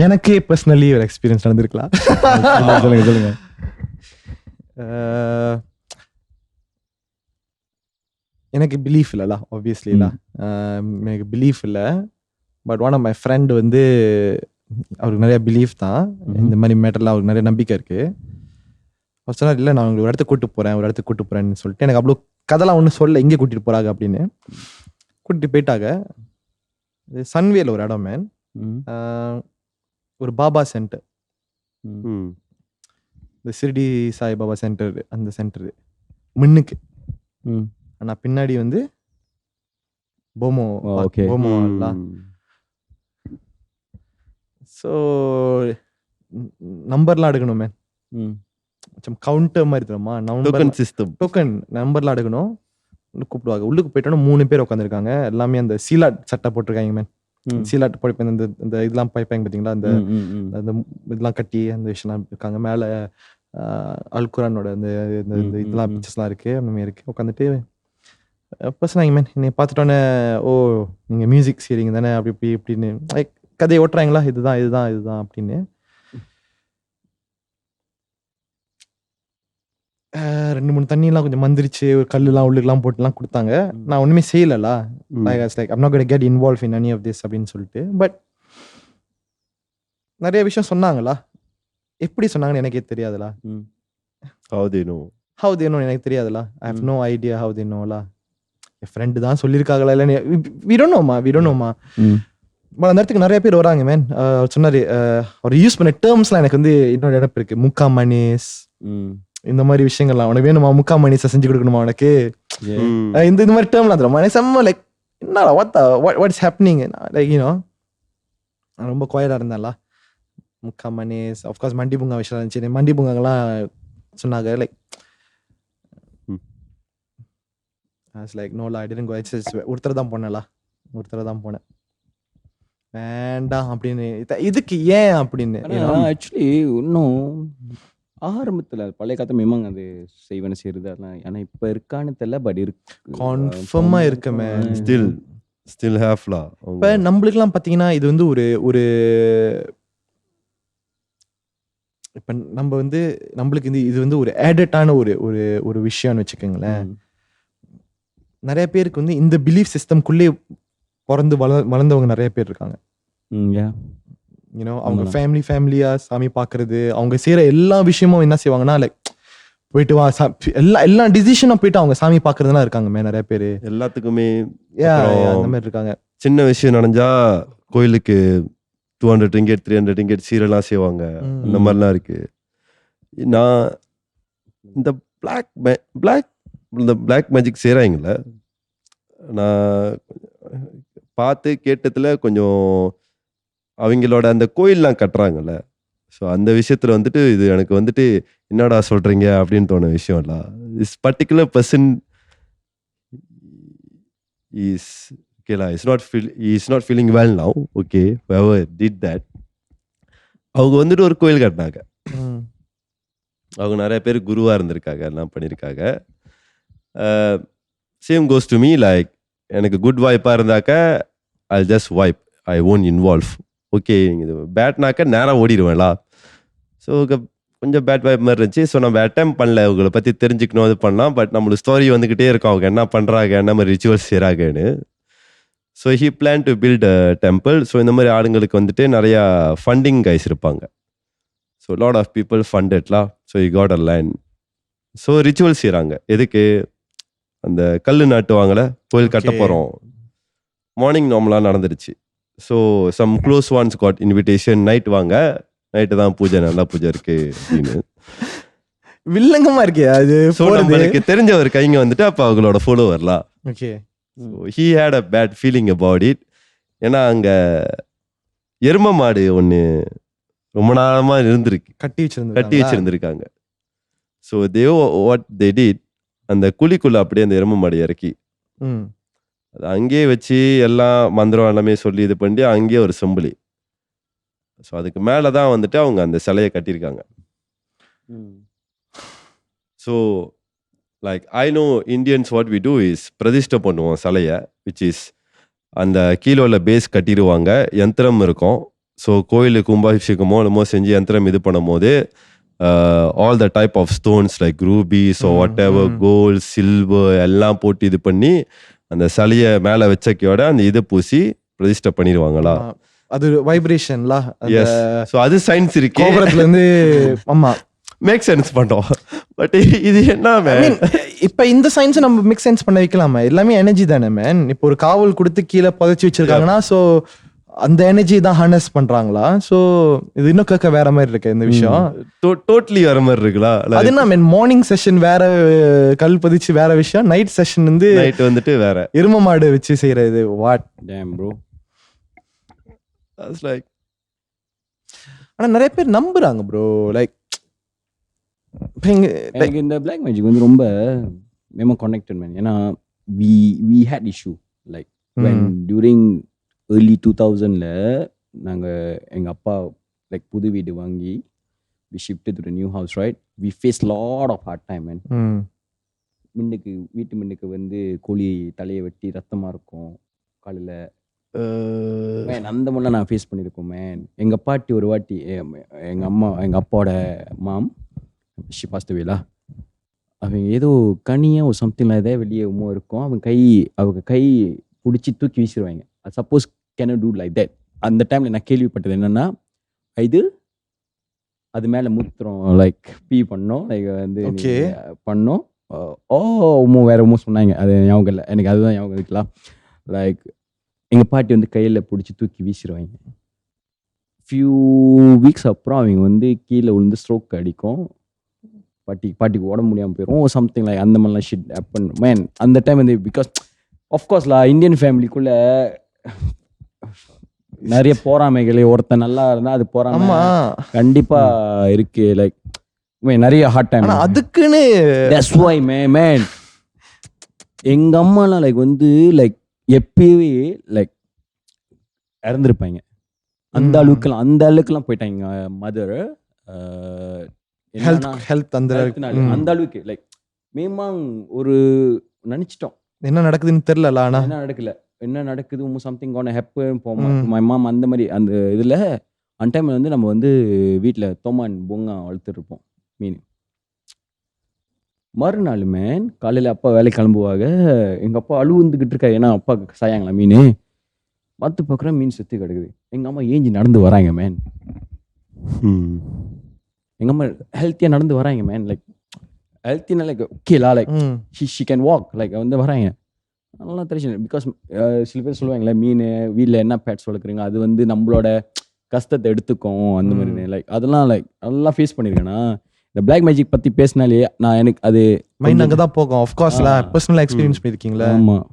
எனக்கு பர்சனலி ஒரு எக்ஸ்பீரியன்ஸ் நடந்திருக்கலாம். சொல்லுங்க. எனக்கு பிலீஃப் இல்லைல்ல, ஆப்வியஸ்லி இல்லை, எனக்கு பிலீஃப் இல்லை. But one of my friend வந்து அவருக்கு நிறைய பிலீஃப் தான், இந்த மாதிரி மேட்டர்லாம் அவருக்கு நிறைய நம்பிக்கை இருக்கு. அவர் சொன்னார், இல்லை நான் ஒரு இடத்துக்கு கூப்பிட்டு போறேன்னு சொல்லிட்டு, எனக்கு அவ்வளோ கதைலாம் ஒன்றும் சொல்ல எங்கே கூட்டிட்டு போறாங்க அப்படின்னு. கூட்டிட்டு போயிட்டாங்க. சன்வேல ஒரு இடம் மேன், ஒரு பாபா சென்டர், இந்த சிறுடி சாய் பாபா சென்டர், அந்த சென்டர் முன்னுக்கு. ஆனா பின்னாடி வந்து போமோ எல்லாம். ஸோ நம்பர்லாம் எடுக்கணும் மேன், கவுண்டர் மாதிரி தெரியுமா, டோக்கன் நம்பர்லாம் எடுக்கணும். கூப்பிடுவாங்க. உள்ளுக்கு போயிட்டோன்னா 3 பேர் உட்காந்துருக்காங்க. எல்லாமே அந்த சீலாட் சட்டை போட்டிருக்காங்க மேன். சீலாட் படிப்பேன், இந்த இதெல்லாம் பைப்பாங்க பார்த்தீங்களா, அந்த இதெல்லாம் கட்டி அந்த விஷயம்லாம் இருக்காங்க. மேலே அல்குரானோட அந்த இதெல்லாம் பிக்சர்ஸ்லாம் இருக்கு. அந்த மாதிரி இருக்கு. உட்காந்துட்டு பர்சனாங்க மேன் என்னை பார்த்துட்டோன்னே, ஓ நீங்கள் மியூசிக் செய்றீங்க தானே, அப்படி இப்படின்னு கதையை ஓட்டுறாங்களா, இதுதான் அப்படின்னு. 2-3 தண்ணியெல்லாம் கொஞ்சம் மந்திரிச்சு ஒரு கல்லுலாம் உள்ளுக்குலாம் போட்டுலாம் கொடுத்தாங்க. நான் ஒன்றுமே செய்யலா, like I'm not going to get involved in any of this அப்படின்னு சொல்லிட்டு. பட் நிறைய விஷயம் சொன்னாங்களா, எப்படி சொன்னாங்கன்னு எனக்கே தெரியாதுலா. How they know எனக்கு தெரியாதுலா. I have no idea how they know law. N friend தான் சொல்லியிருக்காங்களா இல்லைன்னு we don't know. அந்த இடத்துக்கு நிறைய பேர் வராங்க மேன். சொன்னாரு, அவர் யூஸ் பண்ண டேர்ம்ஸ்லாம் எனக்கு வந்து இன்னொரு இடம் இருக்கு, முக்கா மணிஸ், இந்த மாதிரி விஷயங்கள்லாம். உனக்கு வேணுமா முக்கா மணிஸை செஞ்சு கொடுக்கணுமா உனக்கு, இந்த மாதிரி டேர்ம்லாம் தருமா செம்ம. லைக் என்னடா what is happening, like you know. ரொம்ப குவாய்டா இருந்தால முக்கா மணிஸ். ஆஃப்கோர்ஸ் மண்டி பூங்கா விஷயம் இருந்துச்சு. மண்டி பூங்காங்கெல்லாம் சொன்னாங்க. லைக் லைக் நோலா ஐ டிடன்ட் கோ. ஒருத்தர் தான் போனேன் வேண்டாம் அப்படின்னு. இதுக்கு ஏன் அப்படின்னு ஆக்சுவலி இன்னும் ஆரம்பத்தில் பழைய காலத்தை மேமாங்க அது செய்வன செய்யறது அதெல்லாம். ஆனால் இப்போ இருக்கான்னு தெரியல, பட் இருக்கு, கன்ஃபார்மா இருக்குமே. ஸ்டில் ஹேவ்லா. இப்போ நம்மளுக்குலாம் பார்த்தீங்கன்னா இது வந்து ஒரு இப்போ நம்ம வந்து நம்மளுக்கு இது வந்து ஒரு ஆடட்டான ஒரு விஷயம்னு வச்சுக்கோங்களேன். நிறைய பேருக்கு வந்து இந்த பிலீஃப் சிஸ்டம்குள்ளே பிறந்து வளர்ந்தவங்க நிறைய பேர் இருக்காங்க. யூனோ அவங்க ஃபேமிலியா சாமி பார்க்கறது, அவங்க செய்யற எல்லா விஷயமும் என்ன செய்வாங்கன்னா, லைக் போயிட்டு வா எல்லா டிசிஷனும் போயிட்டு அவங்க சாமி பார்க்கறதுலாம் இருக்காங்க நிறைய பேர். எல்லாத்துக்குமே அந்த மாதிரி இருக்காங்க. சின்ன விஷயம் நடந்தா கோயிலுக்கு 200 ringgit 300 ringgit சீரெல்லாம் செய்வாங்க. அந்த மாதிரிலாம் இருக்கு. நான் இந்த பிளாக் மேஜிக் செய்கிறாங்கள, நான் பார்த்து கேட்டதுல கொஞ்சம் அவங்களோட அந்த கோயில்லாம் கட்டுறாங்கல்ல, ஸோ அந்த விஷயத்துல வந்துட்டு இது எனக்கு வந்துட்டு என்னடா சொல்றீங்க அப்படின்னு தோண விஷயம் இல்ல. திஸ் பர்டிகுலர் பர்சன் இஸ் ஓகேலா, is not feeling well now. Okay, whoever did that, அவங்க வந்துட்டு ஒரு கோயில் கட்டினாங்க. அவங்க நிறைய பேர் குருவா இருந்திருக்காங்க, எல்லாம் பண்ணியிருக்காங்க. Same goes to me, like எனக்கு குட் வைப்பா இருந்தாக்க I just vibe, I won't involve. Okay, இது பேட்னாக்க நேராக ஓடிடுவேன்லா. ஸோ கொஞ்சம் பேட் வைப் மாதிரி இருந்துச்சு. ஸோ நம்ம அட்டம் பண்ணல அவங்கள பற்றி தெரிஞ்சுக்கணும், அது பண்ணலாம். பட் நம்மளுக்கு ஸ்டோரி வந்துக்கிட்டே இருக்கும், அவங்க என்ன பண்ணுறாங்க, என்ன மாதிரி ரிச்சுவல்ஸ் செய்கிறாங்கன்னு. So he plan to build a temple. So இந்த மாதிரி ஆளுங்களுக்கு வந்துட்டு நிறையா ஃபண்டிங் கைஸ் இருப்பாங்க. ஸோ லாட் ஆஃப் பீப்புள் ஃபண்டட்லாம். So he got a land. So rituals செய்கிறாங்க. எதுக்கு? அந்த கல் நாட்டுவாங்கள, கோயில் கட்ட போகிறோம். மார்னிங் நார்மலாக நடந்துருச்சு. So some close ones got invitation, night வாங்க, நைட்டு தான் பூஜை, நல்லா பூஜை இருக்கு அப்படின்னு. வில்லங்கமா இருக்கே அது. ஸோ நம்மளுக்கு தெரிஞ்ச ஒரு கைங்க வந்துட்டு அப்போ அவங்களோட ஃபாலோவர்லாம். Okay, so he had a bad feeling about it. ஏன்னா அங்கே எரும மாடு ஒன்று ரொம்ப நாளமாக இருந்திருக்கு, கட்டி வச்சிருந்துருக்காங்க. So they what they did, அந்த குழிக்குள்ள அப்படியே அந்த எரும மாடு இறக்கி அது அங்கேயே வச்சு எல்லாம் மந்திரம் எல்லாமே சொல்லி இது பண்ணி அங்கேயே ஒரு செம்பிளி. ஸோ அதுக்கு மேலே தான் வந்துட்டு அவங்க அந்த சிலையை கட்டியிருக்காங்க. So like I know Indians what we do is பிரதிஷ்டை பண்ணுவோம் சிலையை, விச் இஸ் அந்த கீழே உள்ள பேஸ் கட்டிடுவாங்க, யந்திரம் இருக்கும். ஸோ கோயிலுக்கு கும்பாபிஷேகமோ என்னமோ செஞ்சு யந்திரம் இது பண்ணும் போது all the type of stones like ruby, so whatever, gold, silver எல்லாம் போட்டு இது பண்ணி அந்த சிலையை மேலே வச்சக்கையோட அந்த இதை பூசி பிரதிஷ்டை பண்ணிடுவாங்களா. அது வைப்ரேஷன்லா. எஸ், ஸோ அது சயின்ஸ் இருக்கு. கோபுரத்துல இருந்து ஆமா மேக் சென்ஸ் பண்றோம். பட் இது என்ன மேன், இப்ப இந்த சயின்ஸ் நம்ம மேக் சென்ஸ் பண்ண வைக்கலாமா? எல்லாமே எனர்ஜி தானே மேன். இப்போ ஒரு காவல் கொடுத்து கீழே புதைச்சி வச்சிருக்காங்கன்னா, ஸோ அந்த எனர்ஜி தான் ஹார்னஸ் பண்றாங்களா? ஸோ இது இன்னும் கேட்க வேற மாதிரி இருக்கு இந்த விஷயம். டோட்டலி வேற மாதிரி இருக்குல்ல. அது என்ன மேன், மார்னிங் செஷன் வேற, கல் பதிச்சு வேற விஷயம், நைட் செஷன் வந்து நைட் வந்துட்டு வேற எரும மாடு வச்சு செய்யறது. What damn bro, that's like. ஆனா நிறைய பேர் நம்புறாங்க ப்ரோ. லைக் எனக்கு இந்த பிளாக் மேஜிக் வந்து ரொம்ப மேமா கனெக்டட் மேன். ஏன்னா we had issue like when during early 2000ல நாங்கள் எங்கள் அப்பா லைக் புது வீடு வாங்கி we shifted to the new house, right? We faced lot of hard time man. முன்னுக்கு வீட்டு முன்னுக்கு வந்து கோழி தலையை வெட்டி ரத்தமாக இருக்கும் காலையில் மேன். அந்த மாதிரிலாம் நான் ஃபேஸ் பண்ணியிருக்கோம் மேன். எங்கள் பாட்டி ஒரு வாட்டி எங்கள் அப்பாவோட மாம் ஷி பாஸ்ட் அவேலா, அவங்க ஏதோ கனியாக ஒரு சம்திங் ஏதோ வெளியே இருக்கும், அவங்க கை பிடிச்சி தூக்கி வீசிடுவாங்க. அது suppose can do like that. அந்த டைமில் நான் கேள்விப்பட்டது என்னென்னா, இது அது மேலே மூத்திரம் லைக் பீ பண்ணோம், லைக் வந்து பண்ணோம். வேற சொன்னாங்க, அது ஞாபகம் இல்லை எனக்கு, அதுதான் ஞாபகம் இருக்கலாம். லைக் எங்கள் பாட்டி வந்து கையில் பிடிச்சி தூக்கி வீசிடுவாங்க. ஃபியூ வீக்ஸ் அப்புறம் அவங்க வந்து கீழே விழுந்து ஸ்ட்ரோக் அடிக்கும், பாட்டிக்கு உடம்பு முடியாமல் போயிடும், சம்திங் லைக் அந்த மாதிரிலாம் ஷிட் ஹேப்பன் மேன். அந்த டைம் வந்து பிகாஸ் ஆஃப்கோர்ஸ்லா இந்தியன் ஃபேமிலிக்குள்ள நிறைய போராமைகள், ஒருத்தன் நல்லா இருந்தா அது போராம கண்டிப்பா இருக்கு. லைக் நிறைய ஹார்ட் டைம் அதுக்குன்னு தட்ஸ் வை மேன். எங்க அம்மாலாம் லைக் வந்து லைக் எப்பயே லைக் இறந்துருப்பாங்க. அந்த அளவுக்குலாம் போயிட்டாங்க மதர். ஹெல்த் அந்த அளவுக்கு லைக் மேமாங் ஒரு நினைச்சிட்டோம் என்ன நடக்குதுன்னு தெரியல. ஆனா என்ன நடக்குது something gonna happen my mom அந்த மாதிரி அந்த இதுல அந்த டைம்ல வந்து நம்ம வந்து வீட்டில் தோமான் பொங்கா வளர்த்துருப்போம் மீன். மறுநாள் மேன் காலையில் அப்பா வேலைக்கு கிளம்புவாங்க, எங்கள் அப்பா அழுவுந்துக்கிட்டு இருக்கா, ஏன்னா அப்பாவுக்கு சாயாங்களா மீன். பார்த்து பார்க்குறேன் மீன் செத்து கிடக்குது. எங்கள் அம்மா ஏஞ்சி நடந்து வராங்க மேன். எங்கள் அம்மா ஹெல்த்தியாக நடந்து வராங்க மேன். லைக் ஹெல்த்தினா லைக் ஓகேலா, like she can walk, like வந்து வராங்க. நல்லா தெரியும். பிகாஸ் சில பேர் சொல்லுவாங்களே, மீன் வீட்டில் என்ன பேட்ஸ் வளர்க்குறீங்க, அது வந்து நம்மளோட கஷ்டத்தை எடுத்துக்கும் அந்த மாதிரி. லைக் அதெல்லாம் லைக் அதெல்லாம் ஃபேஸ் பண்ணியிருக்கேன்னா, இந்த பிளாக் மேஜிக் பற்றி பேசினாலே நான் எனக்கு அது மைண்ட் அங்கே தான் போகும். ஆஃப்கோர்ஸ்ல பர்சனல் எக்ஸ்பீரியன்ஸ் பண்ணியிருக்கீங்களா? ஆமாம்.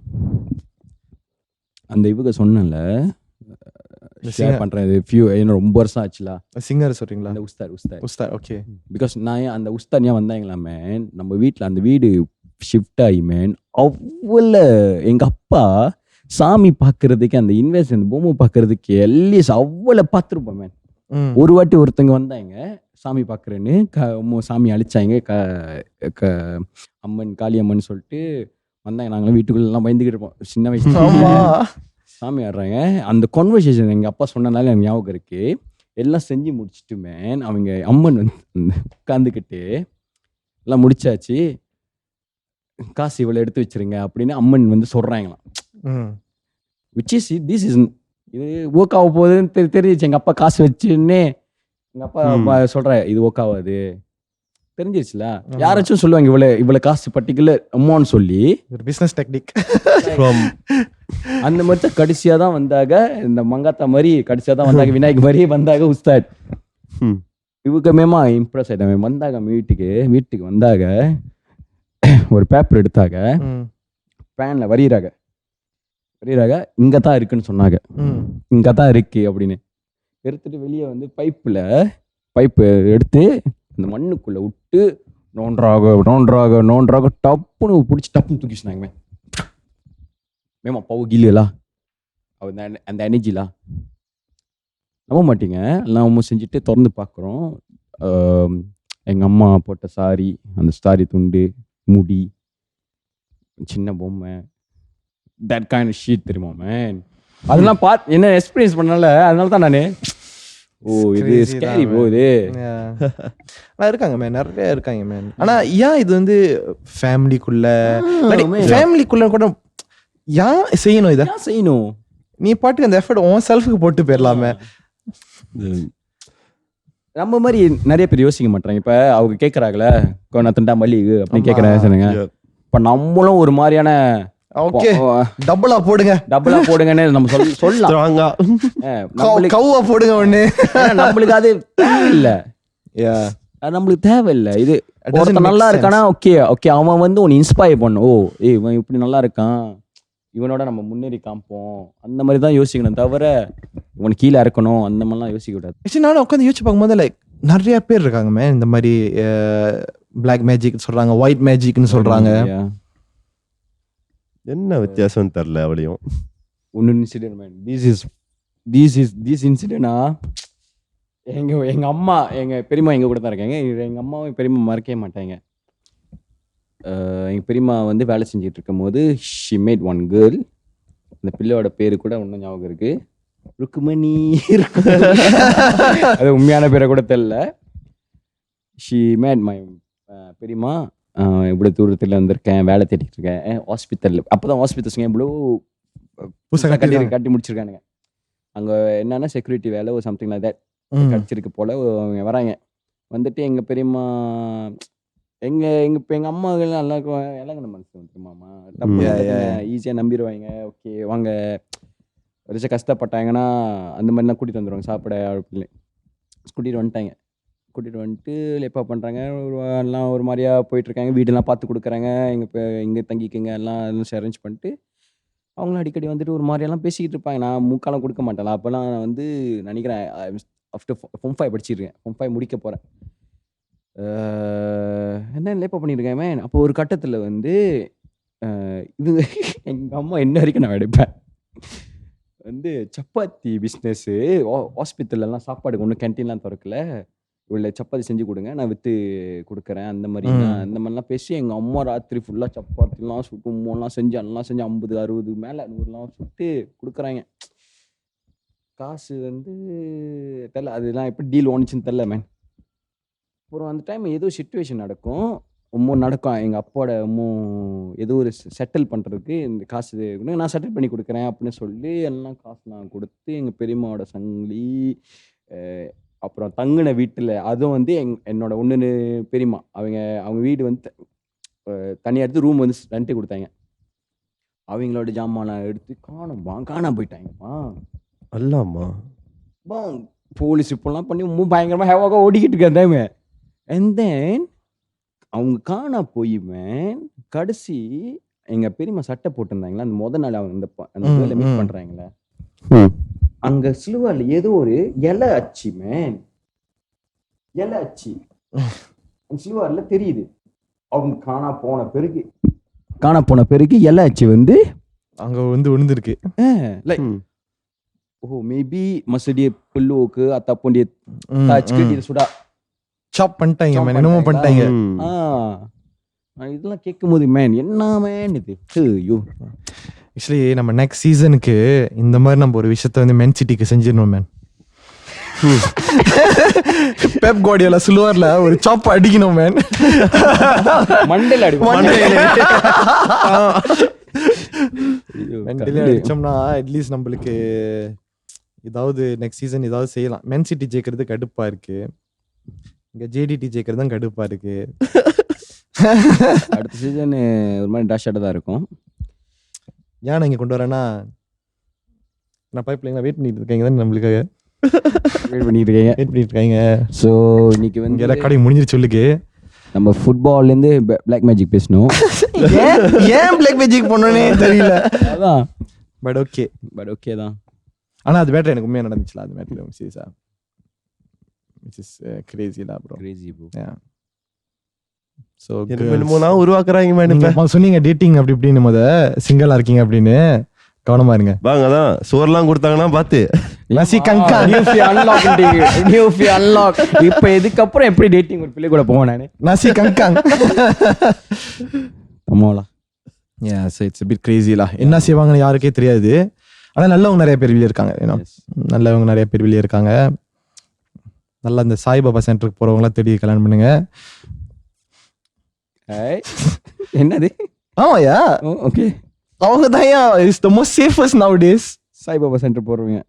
அந்த இவங்க சொன்னேன்ல ஷேர் பண்ணுறேன் இது ஏன்னா ரொம்ப வருஷம் ஆச்சுலா. சிங்கர் சொல்றீங்களா? அந்த உஸ்தார் உஸ்தாத். ஓகே. பிகாஸ் நான் ஏன் அந்த உஸ்தார் ஏன் வந்தாங்களா மேன், நம்ம வீட்டில் அந்த வீடு ஷிஃப்ட் ஆகி மேன் அவ்வளோ எங்கள் அப்பா சாமி பார்க்கறதுக்கு அந்த இன்வெஸ்ட் அந்த பொம்மை பார்க்கறதுக்கு அட்லீஸ்ட் அவ்வளோ பார்த்துருப்போம் மேன். ஒரு வாட்டி ஒருத்தங்க வந்தாங்க சாமி பார்க்குறேன்னு சாமி அழிச்சாங்க அம்மன் காளியம்மன் சொல்லிட்டு வந்தாங்க. நாங்களும் வீட்டுக்குள்ளெல்லாம் பயந்துக்கிட்டு இருப்போம் சின்ன வயசுல. சாமி ஆடுறாங்க. அந்த கான்வர்சேஷன் எங்கள் அப்பா சொன்னனால எனக்கு ஞாபகம் இருக்கு. எல்லாம் செஞ்சு முடிச்சுட்டு மேன் அவங்க அம்மன் வந்து உட்காந்துக்கிட்டு எல்லாம் முடிச்சாச்சு, காசு இவ்வளோ எடுத்து வச்சிருங்க அப்படின்னு அம்மன் வந்து சொல்கிறாங்களாம். விச் இஸ் திஸ் இஸ் இது ஒர்க் ஆக போகுதுன்னு தெரிஞ்சிச்சு. எங்கள் அப்பா காசு வச்சுன்னே எங்கள் அப்பா சொல்கிற இது ஒர்க் ஆகாது தெரிஞ்சிருச்சுல. யாராச்சும் சொல்லுவாங்க இவ்வளோ காசு பர்டிகுலர் அமௌண்ட் சொல்லி ஒரு பிஸ்னஸ் டெக்னிக். அந்த மாதிரி தான் கடைசியாக தான் வந்தாங்க இந்த மங்காத்தா மாதிரி, கடைசியாக தான் வந்தாங்க விநாயக் மாதிரி வந்தாங்க உஸ்தாத். இவக்கமேமா இம்ப்ரெஸ் ஆகிட்டாங்க. வந்தாங்க வீட்டுக்கு வந்தாங்க, ஒரு பேப்பர் எடுத்தாங்க, பேனில் வரியிறாங்க இங்கே தான் இருக்குன்னு சொன்னாங்க. இங்கே தான் இருக்கு அப்படின்னு எடுத்துட்டு வெளியே வந்து பைப்பு எடுத்து அந்த மண்ணுக்குள்ளே விட்டு நோன்றாக டப்புன்னு பிடிச்சி டப்புன்னு தூக்கி சொன்னாங்க. மேம் அப்பாவும் கில்லுலா அந்த எனர்ஜிலா நம்ப மாட்டீங்க. எல்லாம் செஞ்சுட்டு திறந்து பார்க்குறோம். எங்கள் அம்மா போட்ட சாரி, அந்த சாரி துண்டு, முடி, சின்ன பொம்மை, தட் கைண்ட் ஆஃப் ஷீட் தெரியுமா மேன். அதெல்லாம் பார்த்து என்ன எக்ஸ்பீரியன்ஸ் பண்ணல, அதனால தான் நான் இது ஸ்கேரி ப்ரோ இது. இருக்காங்க மேன், நிறைய இருக்காங்க மேன். ஆனா ஏன் இது வந்து ஃபேமிலிக்குள்ள கூட ஏன் செய்யணும்? இதை செய்யணும் நீ பாட்டுக்கு அந்த எஃபர்ட் உன் செல்ஃபுக்கு போட்டு போயிடலாமே. நம்ம மாதிரி நிறைய பேர் யோசிக்க மாட்டாங்க. இப்ப அவங்க கேட்கறாங்களே கொண்டாத்தண்டா மல்லிகை அப்படின்னு கேட்கறாங்க. இப்ப நம்மளும் ஒரு மாதிரியான ஓகே டபுளா போடுங்கன்னு நம்ம சொல்லலாம். கவ்வா போடுங்க ஒண்ணு, நம்மளுக்கு அது தேவையில்லை. நம்மளுக்கு தேவையில்லை. இது ஒருத்தன் நல்லா இருக்கானா ஓகே அவன் வந்து உன்னை இன்ஸ்பயர் பண்ணும். இவன் இப்படி நல்லா இருக்கான், இவனோட நம்ம முன்னேறி காமிப்போம், அந்த மாதிரி தான் யோசிக்கணும். தவிர இவன் கீழே இருக்கணும் அந்த மாதிரிலாம் யோசிக்க கூடாது. நானும் உட்காந்து யோசிச்சு பார்க்கும்போது லைக் நிறைய பேர் இருக்காங்க மேன் இந்த மாதிரி பிளாக் மேஜிக் சொல்றாங்க, ஒயிட் மேஜிக்னு சொல்றாங்க. என்ன வித்தியாசம் தெரியல அவளையும். ஒன்னு இன்சிடென்ட் மேன், திஸ் இன்சிடென்டா எங்க அம்மா எங்க பெரியம்மா எங்க கூட தான் இருக்காங்க. எங்க அம்மாவும் பெரியம்மா மறக்கவே மாட்டாங்க. எங்கள் பெரியம்மா வந்து வேலை செஞ்சுட்டு இருக்கும் போது ஷி மேட் ஒன் கேர்ள். அந்த பிள்ளையோட பேரு கூட இன்னும் ஞாபகம் இருக்கு, ருக்குமணி. அது உண்மையான பேரை கூட தெரியல. ஷி மேட் மை பெரியம்மா இவ்வளோ தூரத்தில் வந்திருக்கேன், வேலை தேடிட்டு இருக்கேன் ஹாஸ்பிட்டலில். அப்போ தான் ஹாஸ்பிட்டல்ஸுங்க இவ்வளோ கட்டி முடிச்சிருக்கானுங்க. அங்கே என்னன்னா செக்யூரிட்டி வேலை ஒரு சம்திங் லைக் தட் கிடச்சிருக்கு போல். அவங்க வராங்க, வந்துட்டு எங்கள் பெரியம்மா எங்கள் அம்மாவுக்கு நல்லா இலங்கன மனசு வந்துருமாமா, ஈஸியாக நம்பிடுவாங்க. ஓகே வாங்க, ஒரு கஷ்டப்பட்டாங்கன்னா அந்த மாதிரிலாம் கூட்டிகிட்டு வந்துடுவாங்க சாப்பிட அப்படின்னு. கூட்டிகிட்டு வந்துட்டு லேப்பாக பண்ணுறாங்க. எல்லாம் ஒரு மாதிரியாக போயிட்டுருக்காங்க. வீடெல்லாம் பார்த்து கொடுக்குறாங்க. இங்கே தங்கிக்கங்க எல்லாம் அரேஞ்ச் பண்ணிட்டு அவங்களும் அடிக்கடி வந்துட்டு ஒரு மாதிரியெல்லாம் பேசிக்கிட்டு இருப்பாங்க. நான் மூக்காலம் கொடுக்க மாட்டேன்ல. அப்போல்லாம் நான் வந்து நினைக்கிறேன் ஆஃப்டர் Form 5 படிச்சிருக்கேன். Form 5 முடிக்க போகிறேன். என்ன லேப்பாக பண்ணியிருக்கேன் மேன். அப்போ ஒரு கட்டத்தில் வந்து இது எங்கள் அம்மா என்ன வரைக்கும் நான் எடுப்பேன் வந்து சப்பாத்தி பிஸ்னஸ்ஸு. ஹாஸ்பிட்டல்லாம் சாப்பாடு ஒன்றும் கேன்டீன்லாம் திறக்கல, இவ்வளோ சப்பாத்தி செஞ்சு கொடுங்க நான் விற்று கொடுக்குறேன் அந்த மாதிரிலாம் பேசி எங்கள் அம்மா ராத்திரி ஃபுல்லாக சப்பாத்திலாம் சுட்டு மூணுலாம் செஞ்சு எல்லாம் செஞ்சு 50 60 மேலே 100லாம் சுட்டு கொடுக்குறாங்க. காசு வந்து தெரில, அதெல்லாம் எப்படி டீல் ஓணுச்சுன்னு தெரில மேன். அப்புறம் அந்த டைம் ஏதோ சிச்சுவேஷன் நடக்கும். எங்கள் அப்பாவோட ஏதோ ஒரு செட்டில் பண்ணுறதுக்கு இந்த காசு நான் செட்டில் பண்ணி கொடுக்குறேன் அப்படின்னு சொல்லி எல்லாம் காசுலாம் கொடுத்து எங்கள் பெரியம்மாவோட சங்கிலி, அப்புறம் தங்கின வீட்டில் அதுவும் வந்து என்னோட ஒன்று பெரியம்மா அவங்க வீடு வந்து தனியாக எடுத்து ரூம் வந்து ரெண்ட்டு கொடுத்தாங்க. அவங்களோட ஜாமான் எடுத்து காணாம போயிட்டாங்கம்மா. அல்லாமா போலீஸ் இப்போலாம் பண்ணி பயங்கரமாக ஹேவாக ஓடிக்கிட்டு இருக்கேன் டைமு. அண்ட் தென் அவங்க காணா போயுமே கடைசி எங்க பெரியம்மா சட்டை போட்டிருந்தாங்களா அந்த முத நாள் அவங்க அந்த இதுல மீட் பண்றாங்களே அங்க சிலுவார்ல ஏதோ ஒரு இலை அச்சு மேன் இலை அச்சு அந்த சிலுவார்ல தெரியுது. அவங்க காணா போன பிறகு இலை அச்சு வந்து அங்க வந்து விழுந்திருக்கு. like oh maybe masa dia peluk ke ataupun dia touch ke dia sudah சாப் பண்ணிட்டாங்க மேன், என்னமோ பண்ணிட்டாங்க. இதெல்லாம் கேட்கும்போது மேன் என்ன மேன் இது ஐயோ. ஆக்சுவலி நம்ம நெக்ஸ்ட் சீசனுக்கு இந்த மாதிரி நம்ம ஒரு விஷயத்த வந்து மென் சிட்டிக்கு செஞ்சிடணும் மேன். பெப் கார்டியோலா சில்வர்ல ஒரு சாப் அடிக்கணும் மேன். மண்டையில அடிச்சோம்னா அட்லீஸ்ட் நம்மளுக்கு ஏதாவது நெக்ஸ்ட் சீசன் ஏதாவது செய்யலாம். மென் சிட்டி ஜெயிக்கிறது கடுப்பா இருக்கு, இங்க ஜேடிடி ஜெயிக்கிறது தான் கடுப்பா இருக்கு. அடுத்த சீசன் ஒரு மாதிரி டேஷாக தான் இருக்கும். ஏன் இங்க கொண்டு வரேன்னா நான் பைப்லைன் வெயிட் பண்ணிட்டு இருக்கேங்க தான் நம்மளுக்காக வெயிட் பண்ணிட்டு இருக்காங்க. ஸோ இன்னைக்கு வந்து எல்லா கடையும் முடிஞ்சிருச்சு. சொல்லுக்கு நம்ம ஃபுட்பால்லேருந்து பிளாக் மேஜிக் பேசணும். ஏன் பிளாக் மேஜிக் பண்ணோன்னே தெரியல. அதான் பட் ஓகே தான். ஆனால் அது மேட்டர் எனக்கு உண்மையாக நடந்துச்சுல, அது மேட்டர் சீரியஸா which is crazy la bro. Yeah. So நான் உருவாக்குறாங்க மேடம். சொன்னீங்க டேட்டிங் அப்படி இப்படின்னு முத சிங்கிளா இருக்கீங்க அப்படின்னு, கவனமா இருங்க. வாங்க அதான் சோர்லாம் கொடுத்தாங்கன்னா பார்த்து நசி கங்கா அன்லாக். இப்போ இதுக்கப்புறம் எப்படி டேட்டிங் ஒரு பிள்ளை கூட போவேன் நானு. நசி கங்கா அம்மாவா. Yeah, so it's a bit crazy la. என்ன செய்வாங்கன்னு யாருக்கே தெரியாது. ஆனா நல்லவங்க நிறைய பேர் வெளியே இருக்காங்க. நல்லவங்க நிறைய பேர் வெளியே இருக்காங்க. நல்லா இந்த சாய்பாபா சென்டருக்கு போறவங்களாம் தேடி கல்யாணம் பண்ணுங்க. என்னது? ஆமாயா, ஓகே. அவங்க தான் இஸ் த மோஸ்ட் சேஃபஸ்ட் நவ டேஸ். சாய்பாபா சென்டர் போறவங்க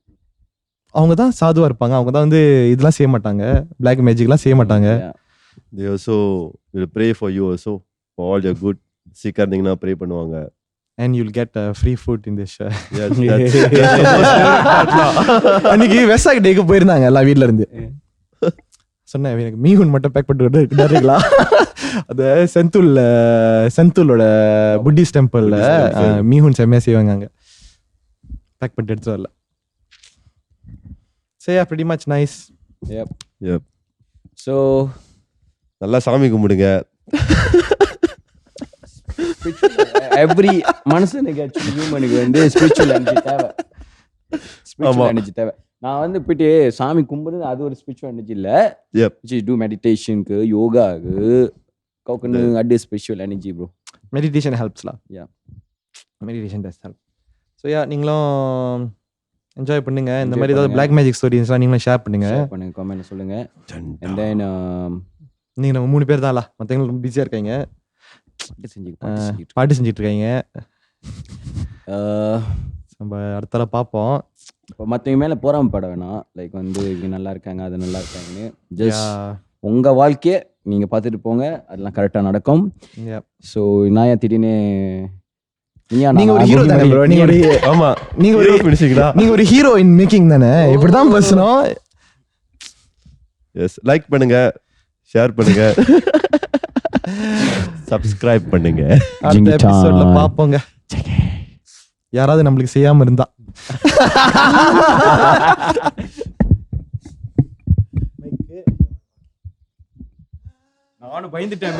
அவங்க தான் சாதுவா இருப்பாங்க. அவங்க தான் வந்து இதெல்லாம் செய்ய மாட்டாங்க, பிளாக் மேஜிக்லாம் செய்ய மாட்டாங்க. They also will pray for you also for all your good. சீக்கிரம் இருந்தீங்கன்னா ப்ரே பண்ணுவாங்க. And you'll get free food in this show. Yes, அன்னைக்கு வெசாக் டேக்கு போயிருந்தாங்க எல்லாம் வீட்ல இருந்து. சொன்னேன் எனக்கு மீன் மட்டும் பேக் பண்ணிட்டு வந்துருக்கீங்களா? அது செந்தூலோட புத்திஸ்ட் டெம்பிள்ல மீன் செம்மையா செய்வாங்க, அங்க பேக் பண்ணிட்டு எடுத்து வரல. So yeah, pretty much nice. Yep. So நல்லா சாமி கும்பிடுங்க. எவ்ரி மனுஷனுக்கு ஹியூமனுக்கு வந்து ஸ்பிரிச்சுவல் எனர்ஜி தேவை. ஸ்பிரிச்சுவல் எனர்ஜி தேவை. நான் வந்து போயிட்டு சாமி கும்பிடுறது அது ஒரு ஸ்பிரிச்சுவல் எனர்ஜி இல்ல. டூ மெடிடேஷனுக்கு, யோகாக்கு, கோகனு at spiritual energy bro. Meditation helps லா. Yeah, meditation does help. So yeah, நீங்களும் என்ஜாய் பண்ணுங்க. இந்த மாதிரி ஏதாவது பிளாக் மேஜிக் ஸ்டோரிஸ்லாம் நீங்களும் ஷேர் பண்ணுங்க, கமெண்ட் சொல்லுங்க. அண்ட் தென் நீங்க நம்ம 3 பேர் தான்ல, மற்றவங்க ரொம்ப பிஸியா இருக்காங்க, பாட்டு செஞ்சுட்டு இருக்காங்க. நம்ம அடுத்தால பார்ப்போம். இப்போ மற்றவங்க மேலே போராமப்பட வேணாம். லைக் வந்து இவங்க நல்லா இருக்காங்க, அது நல்லா இருக்காங்கன்னு. ஜஸ்ட் உங்கள் வாழ்க்கையை நீங்கள் பார்த்துட்டு போங்க, அதெல்லாம் கரெக்டாக நடக்கும். ஸோ நான் ஏன் திடீர்னு நீங்க ஒரு ஹீரோ தானே ப்ரோ? நீங்க ஒரு ஆமா, நீங்க ஒரு ஃபினிஷிங்டா, நீங்க ஒரு ஹீரோ இன் மேக்கிங் தானே, இப்படி தான் பேசணும். எஸ், லைக் பண்ணுங்க, ஷேர் பண்ணுங்க, சப்ஸ்கிரைப் பண்ணுங்க. அடுத்த எபிசோட்ல பாப்போங்க. யாராவது நம்மளுக்கு செய்யாம இருந்தா. நானும் பயந்துட்டேன்.